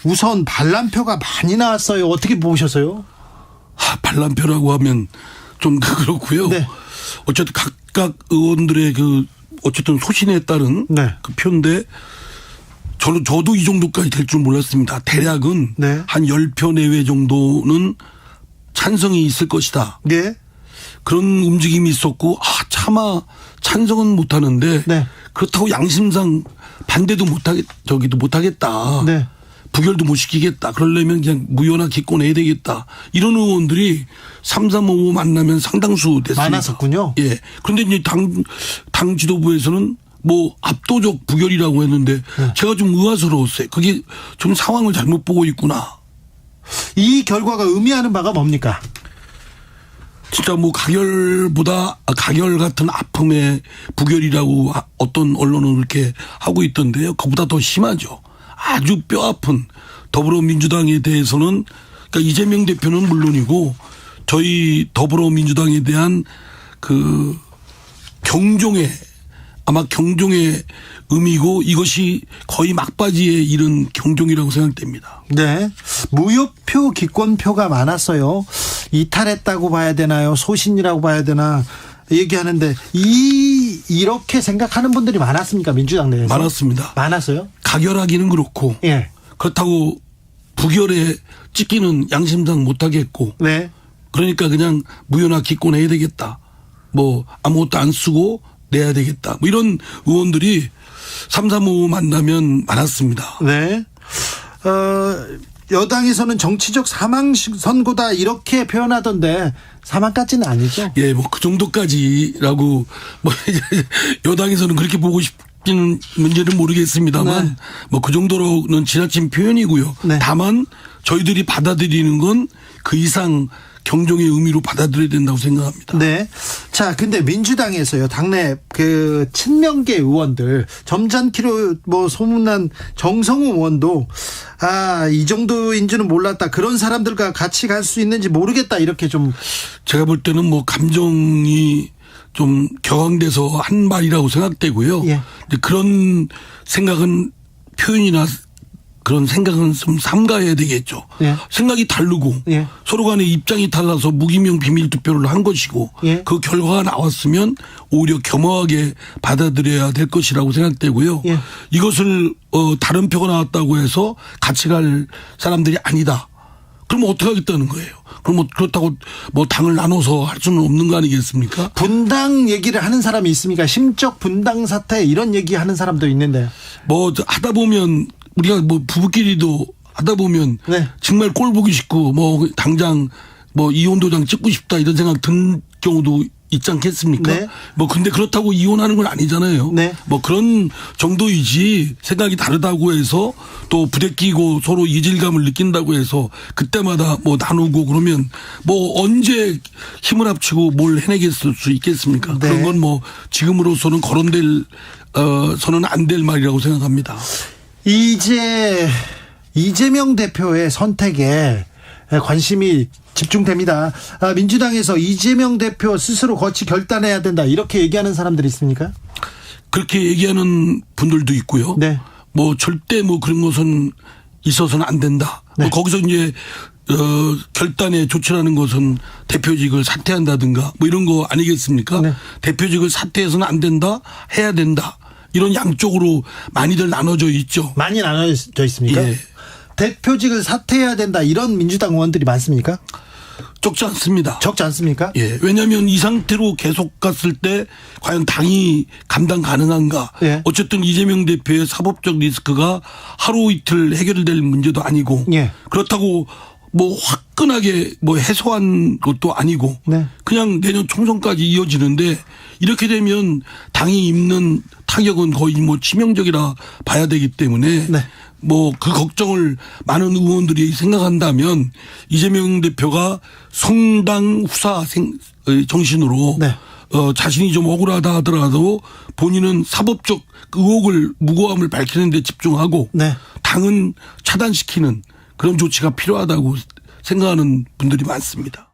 Speaker 9: 우선 반란표가 많이 나왔어요. 어떻게 보셨어요?
Speaker 10: 반란표라고 하면 좀 그렇고요.
Speaker 9: 네.
Speaker 10: 어쨌든 각각 의원들의 어쨌든 소신에 따른
Speaker 9: 네.
Speaker 10: 그 표인데 저도 이 정도까지 될 줄 몰랐습니다. 대략은
Speaker 9: 네.
Speaker 10: 한 10표 내외 정도는 찬성이 있을 것이다.
Speaker 9: 예.
Speaker 10: 그런 움직임이 있었고 차마 찬성은 못하는데
Speaker 9: 네.
Speaker 10: 그렇다고 양심상 반대도 못하겠다.
Speaker 9: 네.
Speaker 10: 부결도 못 시키겠다. 그러려면 그냥 무효나 기권해야 되겠다. 이런 의원들이 3355 만나면 상당수 됐습니다.
Speaker 9: 많았었군요.
Speaker 10: 예. 그런데 이제 당 지도부에서는 압도적 부결이라고 했는데 제가 좀 의아스러웠어요. 그게 좀 상황을 잘못 보고 있구나.
Speaker 9: 이 결과가 의미하는 바가 뭡니까?
Speaker 10: 진짜 가결 같은 아픔의 부결이라고 어떤 언론은 그렇게 하고 있던데요. 그보다 더 심하죠. 아주 뼈아픈 더불어민주당에 대해서는 그러니까 이재명 대표는 물론이고 저희 더불어민주당에 대한 경종의 의미고 이것이 거의 막바지에 이른 경종이라고 생각됩니다.
Speaker 9: 네. 무효표, 기권표가 많았어요. 이탈했다고 봐야 되나요? 소신이라고 봐야 되나? 얘기하는데 이렇게 생각하는 분들이 많았습니까? 민주당 내에서?
Speaker 10: 많았습니다.
Speaker 9: 많았어요?
Speaker 10: 가결하기는 그렇고
Speaker 9: 예.
Speaker 10: 그렇다고 부결에 찍기는 양심상 못하겠고
Speaker 9: 네.
Speaker 10: 그러니까 그냥 무효나 기권해야 되겠다. 아무것도 안 쓰고 내야 되겠다. 이런 의원들이 3355 만나면 많았습니다.
Speaker 9: 네. 여당에서는 정치적 사망 선고다 이렇게 표현하던데 사망까지는 아니죠?
Speaker 10: 예, 그 정도까지라고 여당에서는 그렇게 보고 싶지는 문제는 모르겠습니다만
Speaker 9: 네.
Speaker 10: 그 정도로는 지나친 표현이고요.
Speaker 9: 네.
Speaker 10: 다만 저희들이 받아들이는 건 그 이상 경종의 의미로 받아들여야 된다고 생각합니다.
Speaker 9: 네. 자, 근데 민주당에서요, 당내 친명계 의원들, 점잖기로 소문난 정성우 의원도, 이 정도인 줄은 몰랐다. 그런 사람들과 같이 갈 수 있는지 모르겠다. 이렇게 좀.
Speaker 10: 제가 볼 때는 감정이 좀 격앙돼서 한 말이라고 생각되고요.
Speaker 9: 예.
Speaker 10: 그런 표현이나 그런 생각은 좀 삼가해야 되겠죠.
Speaker 9: 예.
Speaker 10: 생각이 다르고
Speaker 9: 예.
Speaker 10: 서로 간에 입장이 달라서 무기명 비밀 투표를 한 것이고
Speaker 9: 예.
Speaker 10: 그 결과가 나왔으면 오히려 겸허하게 받아들여야 될 것이라고 생각되고요.
Speaker 9: 예.
Speaker 10: 이것을 다른 표가 나왔다고 해서 같이 갈 사람들이 아니다. 그럼 어떻게 하겠다는 거예요? 그럼 뭐 그렇다고 뭐 당을 나눠서 할 수는 없는 거 아니겠습니까?
Speaker 9: 분당 얘기를 하는 사람이 있습니까? 심적 분당 사태 이런 얘기하는 사람도 있는데요.
Speaker 10: 뭐 하다 보면 우리가 뭐 부부끼리도 하다 보면
Speaker 9: 네.
Speaker 10: 정말 꼴 보기 싫고 뭐 당장 뭐 이혼 도장 찍고 싶다 이런 생각 든 경우도 있지 않겠습니까?
Speaker 9: 네.
Speaker 10: 뭐 근데 그렇다고 이혼하는 건 아니잖아요.
Speaker 9: 네.
Speaker 10: 뭐 그런 정도이지 생각이 다르다고 해서 또 부대끼고 서로 이질감을 느낀다고 해서 그때마다 뭐 나누고 그러면 뭐 언제 힘을 합치고 뭘 해내겠을 수 있겠습니까?
Speaker 9: 네.
Speaker 10: 그런 건 뭐 지금으로서는 거론될 서는 안 될 말이라고 생각합니다.
Speaker 9: 이재명 대표의 선택에 관심이 집중됩니다. 민주당에서 이재명 대표 스스로 거치 결단해야 된다 이렇게 얘기하는 사람들이 있습니까?
Speaker 10: 그렇게 얘기하는 분들도 있고요.
Speaker 9: 네.
Speaker 10: 뭐 절대 뭐 그런 것은 있어서는 안 된다.
Speaker 9: 네.
Speaker 10: 뭐 거기서 이제 결단에 조치라는 것은 대표직을 사퇴한다든가 뭐 이런 거 아니겠습니까?
Speaker 9: 네.
Speaker 10: 대표직을 사퇴해서는 안 된다, 해야 된다. 이런 양쪽으로 많이들 나눠져 있죠.
Speaker 9: 많이 나눠져 있습니까?
Speaker 10: 예.
Speaker 9: 대표직을 사퇴해야 된다 이런 민주당 의원들이 많습니까?
Speaker 10: 적지 않습니다.
Speaker 9: 적지 않습니까?
Speaker 10: 예. 왜냐하면 이 상태로 계속 갔을 때 과연 당이 감당 가능한가.
Speaker 9: 예.
Speaker 10: 어쨌든 이재명 대표의 사법적 리스크가 하루 이틀 해결될 문제도 아니고
Speaker 9: 예.
Speaker 10: 그렇다고 뭐 화끈하게 뭐 해소한 것도 아니고
Speaker 9: 네.
Speaker 10: 그냥 내년 총선까지 이어지는데 이렇게 되면 당이 입는 타격은 거의 뭐 치명적이라 봐야 되기 때문에
Speaker 9: 네.
Speaker 10: 뭐 그 걱정을 많은 의원들이 생각한다면 이재명 대표가 성당 후사 정신으로
Speaker 9: 네.
Speaker 10: 자신이 좀 억울하다 하더라도 본인은 사법적 의혹을 무고함을 밝히는 데 집중하고
Speaker 9: 네.
Speaker 10: 당은 차단시키는 그런 조치가 필요하다고 생각하는 분들이 많습니다.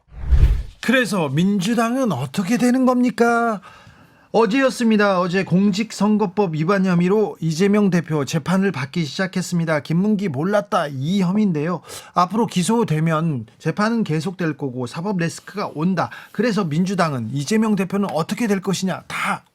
Speaker 2: 그래서 민주당은 어떻게 되는 겁니까? 어제였습니다. 어제 공직선거법 위반 혐의로 이재명 대표 재판을 받기 시작했습니다. 김문기 몰랐다 이 혐의인데요. 앞으로 기소되면 재판은 계속될 거고 사법 리스크가 온다. 그래서 민주당은 이재명 대표는 어떻게 될 것이냐 다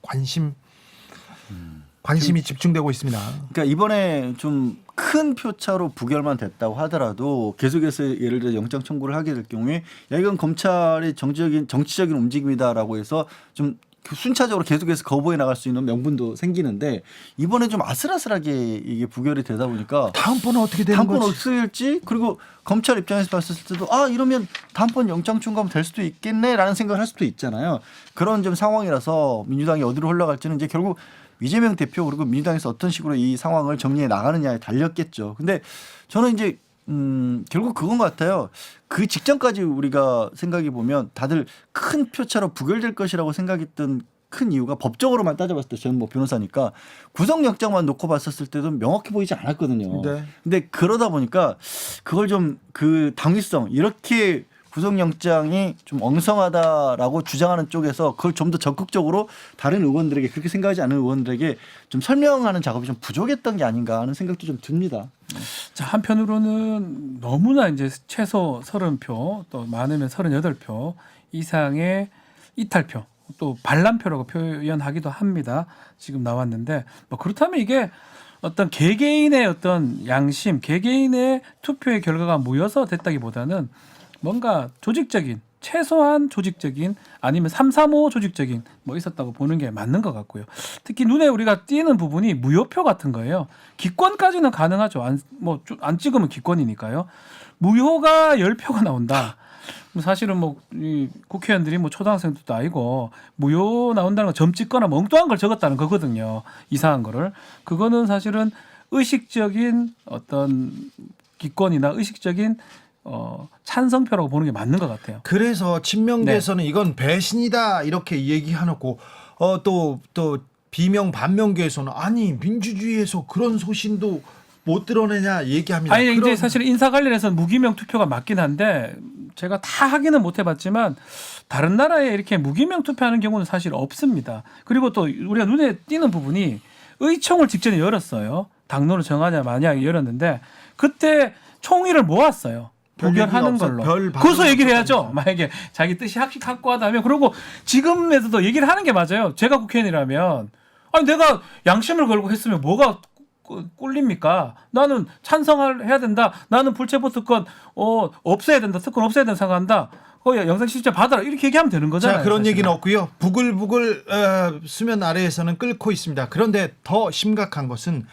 Speaker 2: 관심이 집중되고 있습니다.
Speaker 4: 그러니까 이번에 좀 큰 표차로 부결만 됐다고 하더라도 계속해서 예를 들어 영장 청구를 하게 될 경우에 야 이건 검찰의 정치적인 움직임이다라고 해서 좀 순차적으로 계속해서 거부해 나갈 수 있는 명분도 생기는데 이번에 좀 아슬아슬하게 이게 부결이 되다 보니까
Speaker 2: 다음번은 어떻게 되는
Speaker 4: 다음번
Speaker 2: 거지?
Speaker 4: 어떻게 될지 그리고 검찰 입장에서 봤을 때도 이러면 다음번 영장 청구하면 될 수도 있겠네라는 생각을 할 수도 있잖아요. 그런 좀 상황이라서 민주당이 어디로 흘러갈지는 이제 결국 이재명 대표 그리고 민주당에서 어떤 식으로 이 상황을 정리해 나가느냐에 달렸겠죠. 근데 저는 이제 결국 그건 것 같아요. 그 직전까지 우리가 생각해 보면 다들 큰 표차로 부결될 것이라고 생각했던 큰 이유가 법적으로만 따져봤을 때 저는 뭐 변호사니까 구속영장만 놓고 봤었을 때도 명확해 보이지 않았거든요.
Speaker 2: 네.
Speaker 4: 근데 그러다 보니까 그걸 좀 그 당위성 이렇게 구속영장이 좀 엉성하다라고 주장하는 쪽에서 그걸 좀 더 적극적으로 다른 의원들에게 그렇게 생각하지 않는 의원들에게 좀 설명하는 작업이 좀 부족했던 게 아닌가 하는 생각도 좀 듭니다.
Speaker 5: 자, 한편으로는 너무나 이제 최소 30표 또 많으면 38표 이상의 이탈표 또 반란표라고 표현하기도 합니다. 지금 나왔는데 뭐 그렇다면 이게 어떤 개개인의 어떤 양심, 개개인의 투표의 결과가 모여서 됐다기보다는 뭔가 조직적인 최소한 조직적인 아니면 335 조직적인 뭐 있었다고 보는 게 맞는 것 같고요. 특히 눈에 우리가 띄는 부분이 무효표 같은 거예요. 기권까지는 가능하죠. 안 찍으면 기권이니까요. 무효가 10표가 나온다. 사실은 이 국회의원들이 초등학생도 아니고 무효 나온다는 건 점 찍거나 엉뚱한 걸 적었다는 거거든요. 이상한 거를. 그거는 사실은 의식적인 어떤 기권이나 의식적인 찬성표라고 보는 게 맞는 것 같아요.
Speaker 2: 그래서 친명계에서는 이건 배신이다 이렇게 얘기해놓고 또 비명 반명계에서는 아니 민주주의에서 그런 소신도 못 드러내냐 얘기합니다.
Speaker 5: 아니 이제 사실 인사 관련해서는 무기명 투표가 맞긴 한데 제가 다 확인은 못 해봤지만 다른 나라에 이렇게 무기명 투표하는 경우는 사실 없습니다. 그리고 또 우리가 눈에 띄는 부분이 의총을 직전에 열었어요. 당론을 정하냐 마냐 열었는데 그때 총의를 모았어요. 부결하는 걸로. 그래서 얘기를 해야죠. 만약에 자기 뜻이 확고하다면. 그리고 지금에서도 얘기를 하는 게 맞아요. 제가 국회의원이라면 아니 내가 양심을 걸고 했으면 뭐가 꿀립니까? 나는 찬성해야 된다. 나는 불체포 특권 없애야 된다. 특권 없애야 된다 생각한다. 영상 실제 받아라. 이렇게 얘기하면 되는 거잖아요.
Speaker 2: 자, 그런
Speaker 5: 사실은.
Speaker 2: 얘기는 없고요. 부글부글 수면 아래에서는 끓고 있습니다. 그런데 더 심각한 것은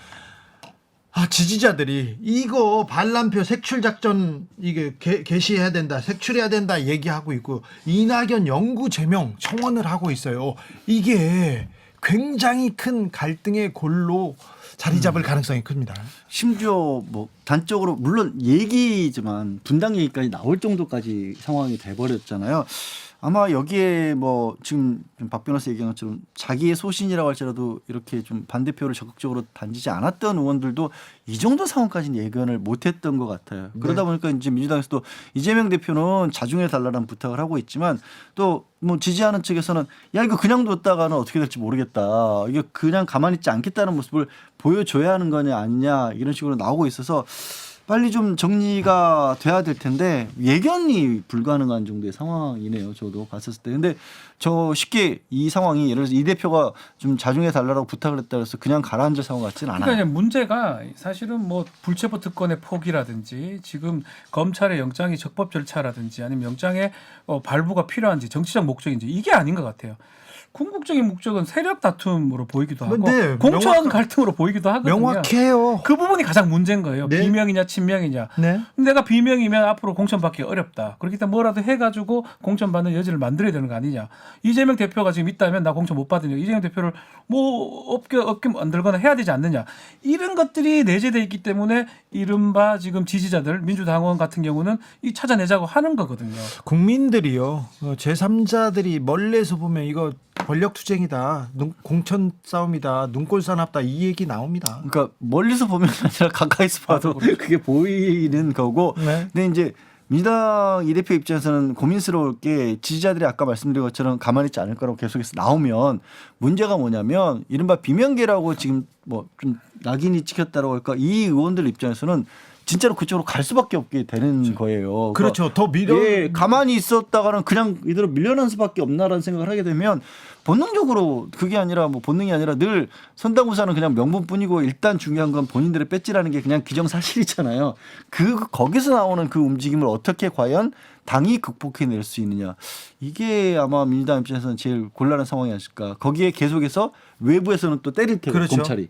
Speaker 2: 지지자들이 이거 반란표 색출 작전 이게 개시해야 된다, 색출해야 된다 얘기하고 있고 이낙연 영구 제명 청원을 하고 있어요. 이게 굉장히 큰 갈등의 골로 자리 잡을 가능성이 큽니다.
Speaker 4: 심지어 뭐 단적으로 물론 얘기지만 분당 얘기까지 나올 정도까지 상황이 돼버렸잖아요. 아마 여기에 뭐 지금 박 변호사 얘기한 것처럼 자기의 소신이라고 할지라도 이렇게 좀 반대표를 적극적으로 던지지 않았던 의원들도 이 정도 상황까지는 예견을 못했던 것 같아요. 그러다 보니까 이제 민주당에서도 이재명 대표는 자중해 달라는 부탁을 하고 있지만 또 뭐 지지하는 측에서는 야 이거 그냥 뒀다가는 어떻게 될지 모르겠다. 이게 그냥 가만히 있지 않겠다는 모습을 보여줘야 하는 거냐 아니냐 이런 식으로 나오고 있어서 빨리 좀 정리가 돼야 될 텐데 예견이 불가능한 정도의 상황이네요. 저도 봤었을 때. 근데 저 쉽게 이 상황이 예를 들어서 이 대표가 좀 자중해 달라고 부탁을 했다 그래서 그냥 가라앉을 상황 같지는 않아요.
Speaker 5: 그러니까 문제가 사실은 뭐 불체포 특권의 포기라든지 지금 검찰의 영장이 적법 절차라든지 아니면 영장의 발부가 필요한지 정치적 목적인지 이게 아닌 것 같아요. 궁극적인 목적은 세력 다툼으로 보이기도 하고
Speaker 2: 네,
Speaker 5: 공천 갈등으로 보이기도 하거든요.
Speaker 2: 명확해요.
Speaker 5: 그 부분이 가장 문제인 거예요.
Speaker 2: 네.
Speaker 5: 비명이냐 친명이냐.
Speaker 2: 네.
Speaker 5: 내가 비명이면 앞으로 공천받기 어렵다. 그렇기 때문에 뭐라도 해가지고 공천받는 여지를 만들어야 되는 거 아니냐. 이재명 대표가 지금 있다면 나 공천 못 받으냐. 이재명 대표를 뭐 없게 만들거나 해야 되지 않느냐. 이런 것들이 내재되어 있기 때문에 이른바 지금 지지자들 민주당원 같은 경우는 이 찾아내자고 하는 거거든요.
Speaker 2: 국민들이요. 제3자들이 멀리서 보면 이거 권력투쟁이다. 공천 싸움이다. 눈꼴 사납다. 이 얘기 나옵니다.
Speaker 4: 그러니까 멀리서 보면 아니라 가까이서 봐도 그게 보이는 거고.
Speaker 2: 네.
Speaker 4: 근데 이제 민주당 이 대표 입장에서는 고민스러울 게 지지자들이 아까 말씀드린 것처럼 가만히 있지 않을 거라고 계속해서 나오면 문제가 뭐냐면 이른바 비명계라고 지금 뭐 좀 낙인이 찍혔다라고 할까 이 의원들 입장에서는 진짜로 그쪽으로 갈 수밖에 없게 되는 거예요.
Speaker 2: 그렇죠. 더
Speaker 4: 가만히 있었다가는 그냥 이대로 밀려난 수밖에 없나라는 생각을 하게 되면 본능적으로 그게 아니라 뭐 본능이 아니라 늘 선당우사는 그냥 명분뿐이고 일단 중요한 건 본인들의 배지라는 게 그냥 기정사실이잖아요. 거기서 나오는 그 움직임을 어떻게 과연 당이 극복해낼 수 있느냐. 이게 아마 민주당 입장에서는 제일 곤란한 상황이 아닐까. 거기에 계속해서 외부에서는 또 때릴 테고
Speaker 2: 그렇죠.
Speaker 4: 검찰이.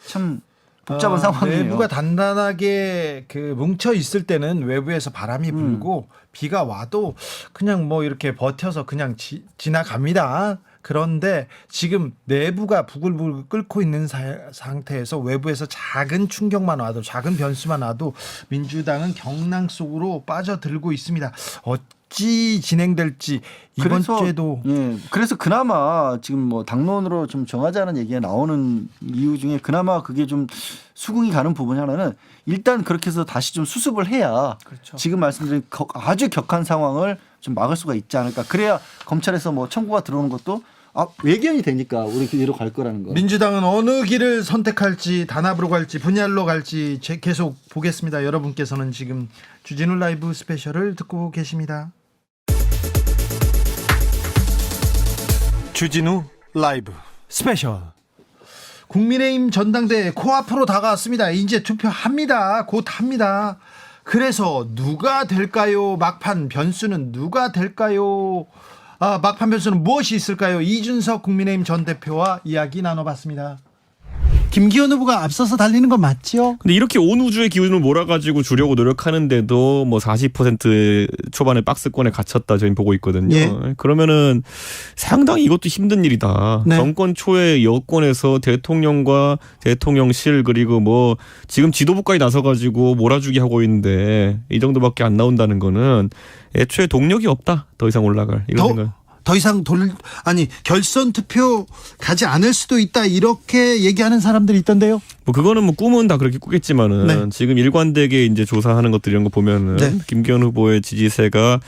Speaker 4: 참 복잡한 상황이에요.
Speaker 2: 내부가 단단하게 뭉쳐 있을 때는 외부에서 바람이 불고 비가 와도 그냥 뭐 이렇게 버텨서 그냥 지나갑니다. 그런데 지금 내부가 부글부글 끓고 있는 상태에서 외부에서 작은 충격만 와도 작은 변수만 와도 민주당은 경랑 속으로 빠져들고 있습니다. 어찌 진행될지 이번 주에도
Speaker 4: 그래서 그나마 지금 뭐 당론으로 좀 정하자는 얘기가 나오는 이유 중에 그나마 그게 좀 수긍이 가는 부분이 하나는 일단 그렇게 해서 다시 좀 수습을 해야
Speaker 5: 그렇죠.
Speaker 4: 지금 말씀드린 아주 격한 상황을 좀 막을 수가 있지 않을까. 그래야 검찰에서 뭐 청구가 들어오는 것도 외견이 되니까 우리 그대로 갈 거라는 거.
Speaker 2: 민주당은 어느 길을 선택할지 단합으로 갈지 분열로 갈지 계속 보겠습니다. 여러분께서는 지금 주진우 라이브 스페셜을 듣고 계십니다.
Speaker 1: 주진우 라이브 스페셜.
Speaker 2: 국민의힘 전당대회 코앞으로 다가왔습니다. 이제 투표합니다. 곧 합니다. 그래서 누가 될까요? 막판 변수는 누가 될까요? 막판 변수는 무엇이 있을까요? 이준석 국민의힘 전 대표와 이야기 나눠봤습니다.
Speaker 9: 김기현 후보가 앞서서 달리는 건 맞죠?
Speaker 11: 근데 이렇게 온 우주의 기운을 몰아가지고 주려고 노력하는데도 뭐 40% 초반에 박스권에 갇혔다 저희는 보고 있거든요.
Speaker 9: 예.
Speaker 11: 그러면은 상당히 이것도 힘든 일이다.
Speaker 9: 네.
Speaker 11: 정권 초에 여권에서 대통령과 대통령실 그리고 뭐 지금 지도부까지 나서가지고 몰아주기 하고 있는데 이 정도밖에 안 나온다는 거는 애초에 동력이 없다. 더 이상 올라갈 이런 생각.
Speaker 9: 더 이상 결선 투표 가지 않을 수도 있다 이렇게 얘기하는 사람들이 있던데요.
Speaker 11: 뭐 그거는 뭐 꿈은 다 그렇게 꾸겠지만은
Speaker 9: 네.
Speaker 11: 지금 일관되게 이제 조사하는 것들 이런 거 보면은
Speaker 9: 네.
Speaker 11: 김기현 후보의 지지세가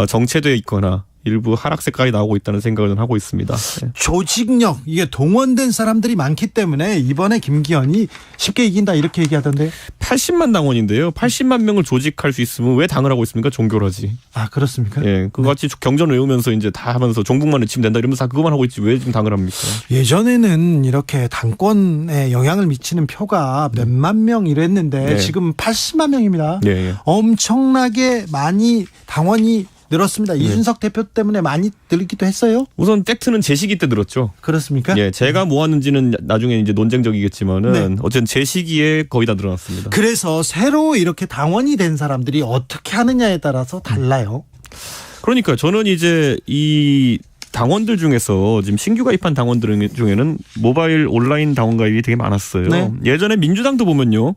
Speaker 11: 정체돼 있거나 일부 하락세까지 나오고 있다는 생각을 하고 있습니다. 네.
Speaker 9: 조직력 이게 동원된 사람들이 많기 때문에 이번에 김기현이 쉽게 이긴다 이렇게 얘기하던데.
Speaker 11: 80만 당원인데요. 80만 명을 조직할 수 있으면 왜 당을 하고 있습니까? 종교를 하지.
Speaker 9: 아 그렇습니까?
Speaker 11: 예, 그같이 경전을 외우면서 이제 다 하면서 종북만 외치면 된다 이러면서 다 그것만 하고 있지 왜 지금 당을 합니까?
Speaker 9: 예전에는 이렇게 당권에 영향을 미치는 표가 몇만 명 이랬는데
Speaker 11: 네.
Speaker 9: 지금 80만 명입니다.
Speaker 11: 예, 예.
Speaker 9: 엄청나게 많이 당원이 늘었습니다. 이준석 대표 때문에 많이 늘기도 했어요.
Speaker 11: 우선 팩트는 제 시기 때 들었죠.
Speaker 9: 그렇습니까?
Speaker 11: 예, 제가 모았는지는 나중에 이제 논쟁적이겠지만은
Speaker 9: 네.
Speaker 11: 어쨌든 제 시기에 거의 다 늘어났습니다.
Speaker 9: 그래서 새로 이렇게 당원이 된 사람들이 어떻게 하느냐에 따라서 달라요.
Speaker 11: 그러니까 저는 이제 이 당원들 중에서 지금 신규 가입한 당원들 중에는 모바일 온라인 당원 가입이 되게 많았어요.
Speaker 9: 네.
Speaker 11: 예전에 민주당도 보면요.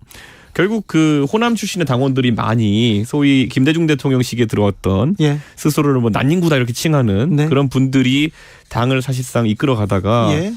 Speaker 11: 결국 그 호남 출신의 당원들이 많이 소위 김대중 대통령 시기에 들어왔던
Speaker 9: 예.
Speaker 11: 스스로를 뭐 난닝구다 이렇게 칭하는
Speaker 9: 네.
Speaker 11: 그런 분들이 당을 사실상 이끌어가다가
Speaker 9: 예.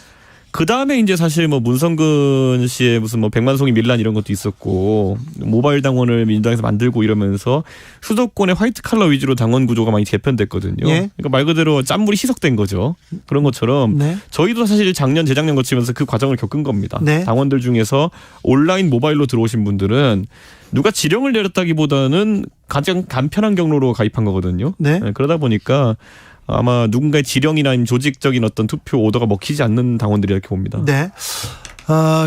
Speaker 11: 그 다음에 이제 사실 뭐 문성근 씨의 무슨 뭐 백만송이 밀란 이런 것도 있었고 모바일 당원을 민주당에서 만들고 이러면서 수도권의 화이트 칼라 위주로 당원 구조가 많이 개편됐거든요.
Speaker 9: 예.
Speaker 11: 그러니까 말 그대로 짠물이 희석된 거죠. 그런 것처럼
Speaker 9: 네.
Speaker 11: 저희도 사실 작년 재작년 거치면서 그 과정을 겪은 겁니다.
Speaker 9: 네.
Speaker 11: 당원들 중에서 온라인 모바일로 들어오신 분들은 누가 지령을 내렸다기보다는 가장 간편한 경로로 가입한 거거든요.
Speaker 9: 네.
Speaker 11: 그러다 보니까 아마 누군가의 지령이나 조직적인 어떤 투표 오더가 먹히지 않는 당원들이 이렇게 봅니다.
Speaker 9: 네.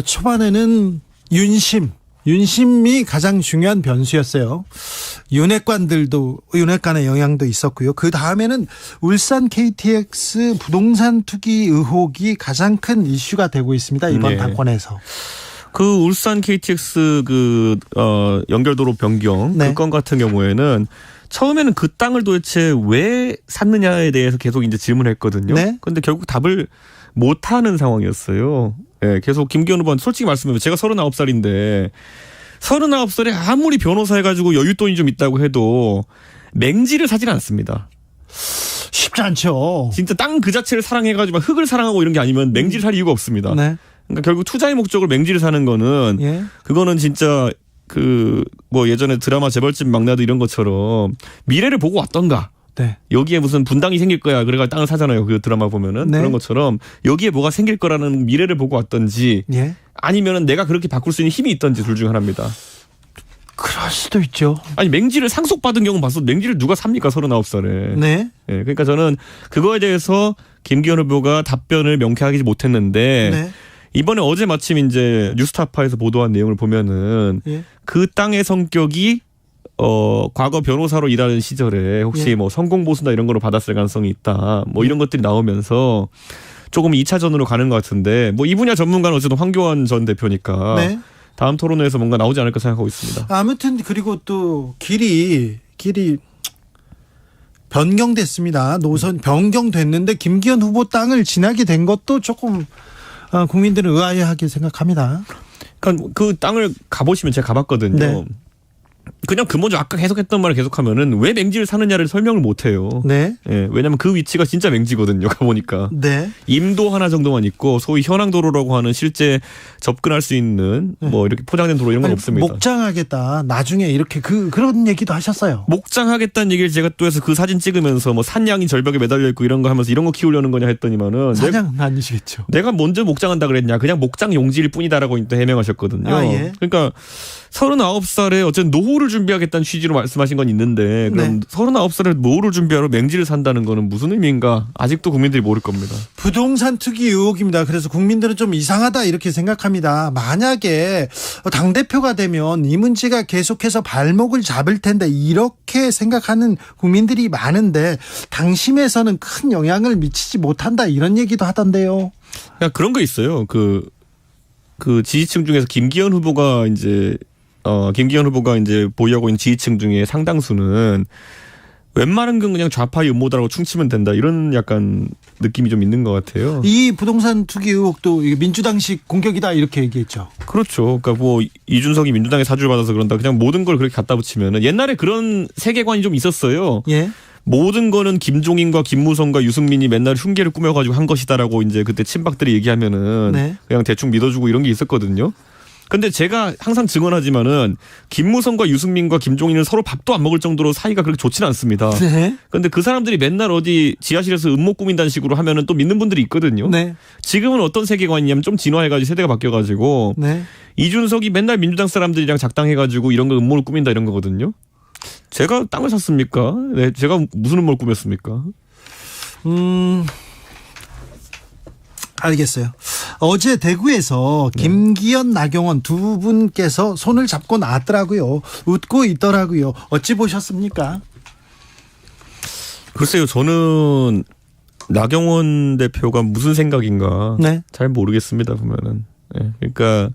Speaker 9: 초반에는 윤심이 가장 중요한 변수였어요. 윤핵관의 영향도 있었고요. 그 다음에는 울산 KTX 부동산 투기 의혹이 가장 큰 이슈가 되고 있습니다. 이번
Speaker 11: 네.
Speaker 9: 당권에서.
Speaker 11: 그 울산 KTX 연결도로 변경
Speaker 9: 네.
Speaker 11: 그 건 같은 경우에는 처음에는 그 땅을 도대체 왜 샀느냐에 대해서 계속 이제 질문했거든요.
Speaker 9: 네.
Speaker 11: 그런데 결국 답을 못 하는 상황이었어요. 예, 계속 김기현 후보는 솔직히 말씀드리면 제가 39살인데 39살에 아무리 변호사 해가지고 여윳돈이 좀 있다고 해도 맹지를 사지는 않습니다.
Speaker 9: 쉽지 않죠.
Speaker 11: 진짜 땅 그 자체를 사랑해가지고 막 흙을 사랑하고 이런 게 아니면 맹지를 살 이유가 없습니다.
Speaker 9: 네.
Speaker 11: 그러니까 결국 투자의 목적으로 맹지를 사는 거는
Speaker 9: 예.
Speaker 11: 그거는 진짜 그 뭐 예전에 드라마 재벌집 막나도 이런 것처럼 미래를 보고 왔던가.
Speaker 9: 네.
Speaker 11: 여기에 무슨 분당이 생길 거야. 그래가 땅을 사잖아요. 그 드라마 보면은
Speaker 9: 네.
Speaker 11: 그런 것처럼 여기에 뭐가 생길 거라는 미래를 보고 왔던지
Speaker 9: 예.
Speaker 11: 아니면은 내가 그렇게 바꿀 수 있는 힘이 있던지 둘 중 하나입니다.
Speaker 9: 그럴 수도 있죠.
Speaker 11: 아니 맹지를 상속받은 경우 봤어. 맹지를 누가 삽니까? 39살에.
Speaker 9: 네.
Speaker 11: 예, 그러니까 저는 그거에 대해서 김기현 후보가 답변을 명쾌하게 못했는데
Speaker 9: 네.
Speaker 11: 이번에 어제 마침 이제 뉴스타파에서 보도한 내용을 보면은
Speaker 9: 예.
Speaker 11: 그 땅의 성격이 과거 변호사로 일하는 시절에 혹시
Speaker 9: 예.
Speaker 11: 뭐 성공보수나 이런 거로 받았을 가능성이 있다. 뭐 이런 것들이 나오면서 조금 2차전으로 가는 것 같은데 뭐 이 분야 전문가는 어쨌든 황교안 전 대표니까
Speaker 9: 네.
Speaker 11: 다음 토론회에서 뭔가 나오지 않을까 생각하고 있습니다.
Speaker 9: 아무튼 그리고 또 길이 변경됐습니다. 노선 변경됐는데 김기현 후보 땅을 지나게 된 것도 조금 국민들은 의아해하게 생각합니다.
Speaker 11: 그러니까 그 땅을 가보시면 제가 가봤거든요.
Speaker 9: 네.
Speaker 11: 그냥 근본적으로 아까 계속했던 말을 계속하면은 왜 맹지를 사느냐를 설명을 못해요.
Speaker 9: 네.
Speaker 11: 예, 왜냐하면 그 위치가 진짜 맹지거든요. 가보니까.
Speaker 9: 네.
Speaker 11: 임도 하나 정도만 있고 소위 현황도로라고 하는 실제 접근할 수 있는 뭐 이렇게 포장된 도로 이런 건
Speaker 9: 아니,
Speaker 11: 없습니다.
Speaker 9: 목장하겠다. 나중에 이렇게 그런 얘기도 하셨어요.
Speaker 11: 목장하겠다는 얘기를 제가 또 해서 그 사진 찍으면서 뭐 산양이 절벽에 매달려 있고 이런 거 하면서 이런 거 키우려는 거냐 했더니만은
Speaker 9: 사냥 아니시겠죠.
Speaker 11: 내가 먼저 목장한다 그랬냐. 그냥 목장 용지일 뿐이다라고 또 해명하셨거든요.
Speaker 9: 아, 예.
Speaker 11: 그러니까 39살에 어쨌든 노후를 준비하겠다는 취지로 말씀하신 건 있는데 그럼
Speaker 9: 네.
Speaker 11: 39살에 노후를 준비하러 맹지를 산다는 거는 무슨 의미인가 아직도 국민들이 모를 겁니다.
Speaker 9: 부동산 투기 의혹입니다. 그래서 국민들은 좀 이상하다 이렇게 생각합니다. 만약에 당대표가 되면 이 문제가 계속해서 발목을 잡을 텐데 이렇게 생각하는 국민들이 많은데 당심에서는 큰 영향을 미치지 못한다 이런 얘기도 하던데요.
Speaker 11: 그냥 그런 거 있어요. 그 지지층 중에서 김기현 후보가 이제 보유하고 있는 지지층 중에 상당수는 웬만한 건 그냥 좌파의 음모다라고 충치면 된다 이런 약간 느낌이 좀 있는 것 같아요.
Speaker 9: 이 부동산 투기 의혹도 민주당식 공격이다 이렇게 얘기했죠.
Speaker 11: 그렇죠. 그러니까 뭐 이준석이 민주당에 사주를 받아서 그런다. 그냥 모든 걸 그렇게 갖다 붙이면은 옛날에 그런 세계관이 좀 있었어요.
Speaker 9: 예.
Speaker 11: 모든 거는 김종인과 김무성과 유승민이 맨날 흉계를 꾸며가지고 한 것이다라고 이제 그때 친박들이 얘기하면은
Speaker 9: 네.
Speaker 11: 그냥 대충 믿어주고 이런 게 있었거든요. 근데 제가 항상 증언하지만은 김무성과 유승민과 김종인은 서로 밥도 안 먹을 정도로 사이가 그렇게 좋지는 않습니다.
Speaker 2: 네.
Speaker 11: 근데 그 사람들이 맨날 어디 지하실에서 음모 꾸민다는 식으로 하면은 또 믿는 분들이 있거든요.
Speaker 2: 네.
Speaker 11: 지금은 어떤 세계관이냐면 좀 진화해가지고 세대가 바뀌어가지고
Speaker 2: 네.
Speaker 11: 이준석이 맨날 민주당 사람들이랑 작당해가지고 이런 거 음모를 꾸민다 이런 거거든요. 제가 땅을 샀습니까? 네, 제가 무슨 음모를 꾸몄습니까?
Speaker 2: 알겠어요. 어제 대구에서 김기현, 나경원 두 분께서 손을 잡고 나왔더라고요. 웃고 있더라고요. 어찌 보셨습니까?
Speaker 11: 글쎄요, 저는 나경원 대표가 무슨 생각인가
Speaker 2: 네.
Speaker 11: 잘 모르겠습니다. 보면은. 네, 그러니까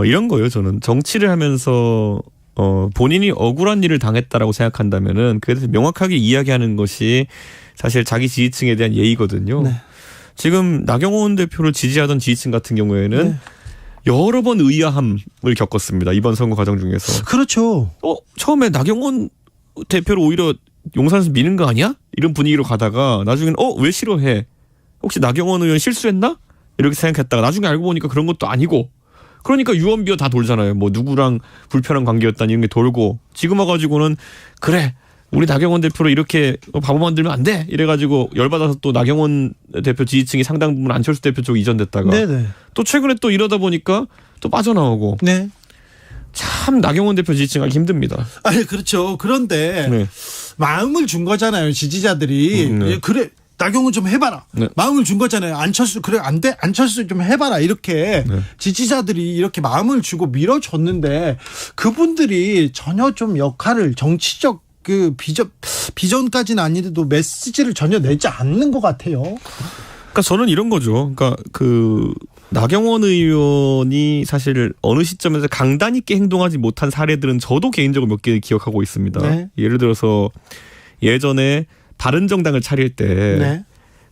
Speaker 11: 이런 거예요. 저는 정치를 하면서 본인이 억울한 일을 당했다라고 생각한다면은 그에 대해서 명확하게 이야기하는 것이 사실 자기 지지층에 대한 예의거든요.
Speaker 2: 네.
Speaker 11: 지금 나경원 대표를 지지하던 지지층 같은 경우에는 여러 번 의아함을 겪었습니다. 이번 선거 과정 중에서.
Speaker 2: 그렇죠.
Speaker 11: 처음에 나경원 대표를 오히려 용산에서 미는 거 아니야? 이런 분위기로 가다가 나중에는 왜 싫어해? 혹시 나경원 의원 실수했나? 이렇게 생각했다가 나중에 알고 보니까 그런 것도 아니고 그러니까 유언비어 다 돌잖아요. 뭐 누구랑 불편한 관계였다니 이런 게 돌고 지금 와가지고는 그래 우리 나경원 대표로 이렇게 바보 만들면 안 돼 이래가지고 열받아서 또 나경원 대표 지지층이 상당 부분 안철수 대표 쪽 이전됐다가
Speaker 2: 네네.
Speaker 11: 또 최근에 또 이러다 보니까 또 빠져나오고
Speaker 2: 네.
Speaker 11: 참 나경원 대표 지지층 하기 힘듭니다.
Speaker 2: 아니 그렇죠. 그런데
Speaker 11: 네.
Speaker 2: 마음을 준 거잖아요. 지지자들이.
Speaker 11: 네.
Speaker 2: 그래 나경원 좀 해봐라.
Speaker 11: 네.
Speaker 2: 마음을 준 거잖아요. 안철수 그래 안 돼. 안철수 좀 해봐라. 이렇게
Speaker 11: 네.
Speaker 2: 지지자들이 이렇게 마음을 주고 밀어줬는데 그분들이 전혀 좀 역할을 정치적 그 비전까지는 아니더라도 메시지를 전혀 내지 않는 것 같아요.
Speaker 11: 그러니까 저는 이런 거죠. 그러니까 그 나경원 의원이 사실 어느 시점에서 강단 있게 행동하지 못한 사례들은 저도 개인적으로 몇 개 기억하고 있습니다.
Speaker 2: 네.
Speaker 11: 예를 들어서 예전에 바른정당을 차릴 때
Speaker 2: 네.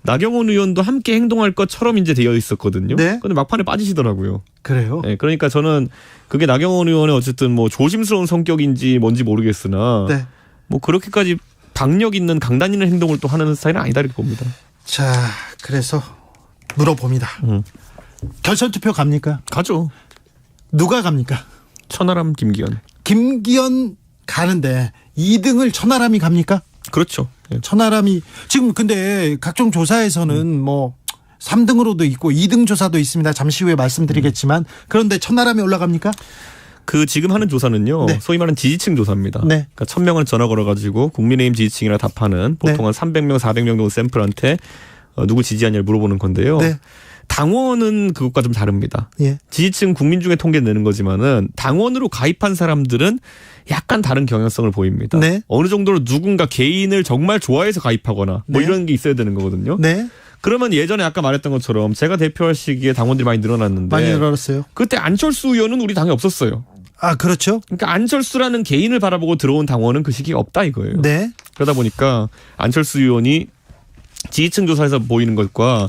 Speaker 11: 나경원 의원도 함께 행동할 것처럼 이제 되어 있었거든요.
Speaker 2: 네.
Speaker 11: 근데 막판에 빠지시더라고요.
Speaker 2: 그래요?
Speaker 11: 네, 그러니까 저는 그게 나경원 의원의 어쨌든 뭐 조심스러운 성격인지 뭔지 모르겠으나
Speaker 2: 네.
Speaker 11: 뭐 그렇게까지 박력 있는 강단 있는 행동을 또 하는 스타일은 아니다 이렇게 봅니다.
Speaker 2: 자, 그래서 물어봅니다. 결선 투표 갑니까?
Speaker 11: 가죠.
Speaker 2: 누가 갑니까?
Speaker 11: 천하람, 김기현.
Speaker 2: 김기현 가는데 2등을 천하람이 갑니까?
Speaker 11: 그렇죠. 예.
Speaker 2: 천하람이 지금 근데 각종 조사에서는 뭐 3등으로도 있고 2등 조사도 있습니다. 잠시 후에 말씀드리겠지만 그런데 천하람이 올라갑니까?
Speaker 11: 그 지금 하는 조사는요.
Speaker 2: 네.
Speaker 11: 소위 말하는 지지층 조사입니다.
Speaker 2: 네.
Speaker 11: 그러니까 1000명을 전화 걸어가지고 국민의힘 지지층이라 답하는 보통 한 300명, 400명 정도 샘플한테 누구 지지하냐를 물어보는 건데요.
Speaker 2: 네.
Speaker 11: 당원은 그것과 좀 다릅니다.
Speaker 2: 예.
Speaker 11: 지지층 국민 중에 통계 내는 거지만은 당원으로 가입한 사람들은 약간 다른 경향성을 보입니다.
Speaker 2: 네.
Speaker 11: 어느 정도로 누군가 개인을 정말 좋아해서 가입하거나 뭐
Speaker 2: 네.
Speaker 11: 이런 게 있어야 되는 거거든요.
Speaker 2: 네.
Speaker 11: 그러면 예전에 아까 말했던 것처럼 제가 대표할 시기에 당원들이 많이 늘어났는데
Speaker 2: 많이 늘어났어요.
Speaker 11: 그때 안철수 의원은 우리 당에 없었어요.
Speaker 2: 아, 그렇죠.
Speaker 11: 그러니까 안철수라는 개인을 바라보고 들어온 당원은 그 시기가 없다 이거예요.
Speaker 2: 네.
Speaker 11: 그러다 보니까 안철수 의원이 지지층 조사에서 보이는 것과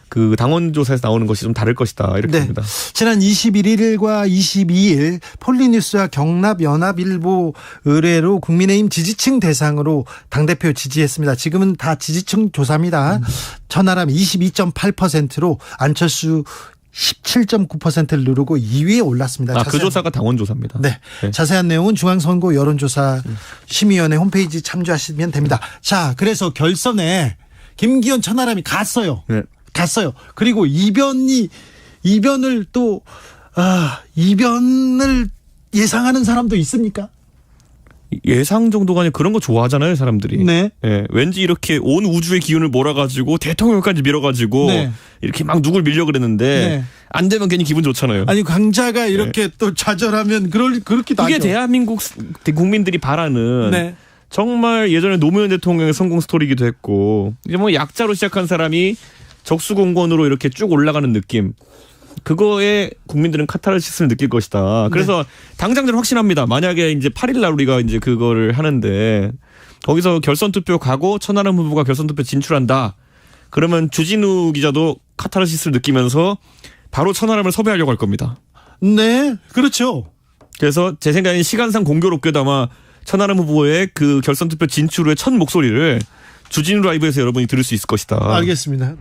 Speaker 11: 그 당원 조사에서 나오는 것이 좀 다를 것이다 이렇게
Speaker 2: 네.
Speaker 11: 봅니다.
Speaker 2: 지난 21일과 22일 폴리뉴스와 경남연합일보 의뢰로 국민의힘 지지층 대상으로 당대표 지지했습니다. 지금은 다 지지층 조사입니다. 천하람 22.8%로 안철수 17.9%를 누르고 2위에 올랐습니다.
Speaker 11: 그 조사가 당원 조사입니다.
Speaker 2: 네. 자세한 내용은 중앙선거 여론조사 심의위원회 홈페이지 참조하시면 됩니다. 자, 그래서 결선에 김기현 천하람이 갔어요.
Speaker 11: 네.
Speaker 2: 갔어요. 그리고 이변을 예상하는 사람도 있습니까?
Speaker 11: 예상 정도가 아니라 그런 거 좋아하잖아요 사람들이.
Speaker 2: 네.
Speaker 11: 예, 왠지 이렇게 온 우주의 기운을 몰아가지고 대통령까지 밀어가지고
Speaker 2: 네.
Speaker 11: 이렇게 막 누굴 밀려 그랬는데
Speaker 2: 네.
Speaker 11: 안 되면 괜히 기분 좋잖아요.
Speaker 2: 아니 강자가 이렇게 또 좌절하면 그렇기도
Speaker 11: 그게
Speaker 2: 하죠.
Speaker 11: 대한민국 국민들이 바라는
Speaker 2: 네.
Speaker 11: 정말 예전에 노무현 대통령의 성공 스토리이기도 했고 이제 뭐 약자로 시작한 사람이 적수공권으로 이렇게 쭉 올라가는 느낌. 그거에 국민들은 카타르시스를 느낄 것이다. 그래서 당장 저는 확신합니다. 만약에 이제 8일날 우리가 이제 그거를 하는데 거기서 결선 투표 가고 천하람 후보가 결선 투표 진출한다. 그러면 주진우 기자도 카타르시스를 느끼면서 바로 천하람을 섭외하려고 할 겁니다.
Speaker 2: 네, 그렇죠.
Speaker 11: 그래서 제 생각엔 시간상 공교롭게도 아마 천하람 후보의 그 결선 투표 진출 후의 첫 목소리를 주진우 라이브에서 여러분이 들을 수 있을 것이다.
Speaker 2: 알겠습니다.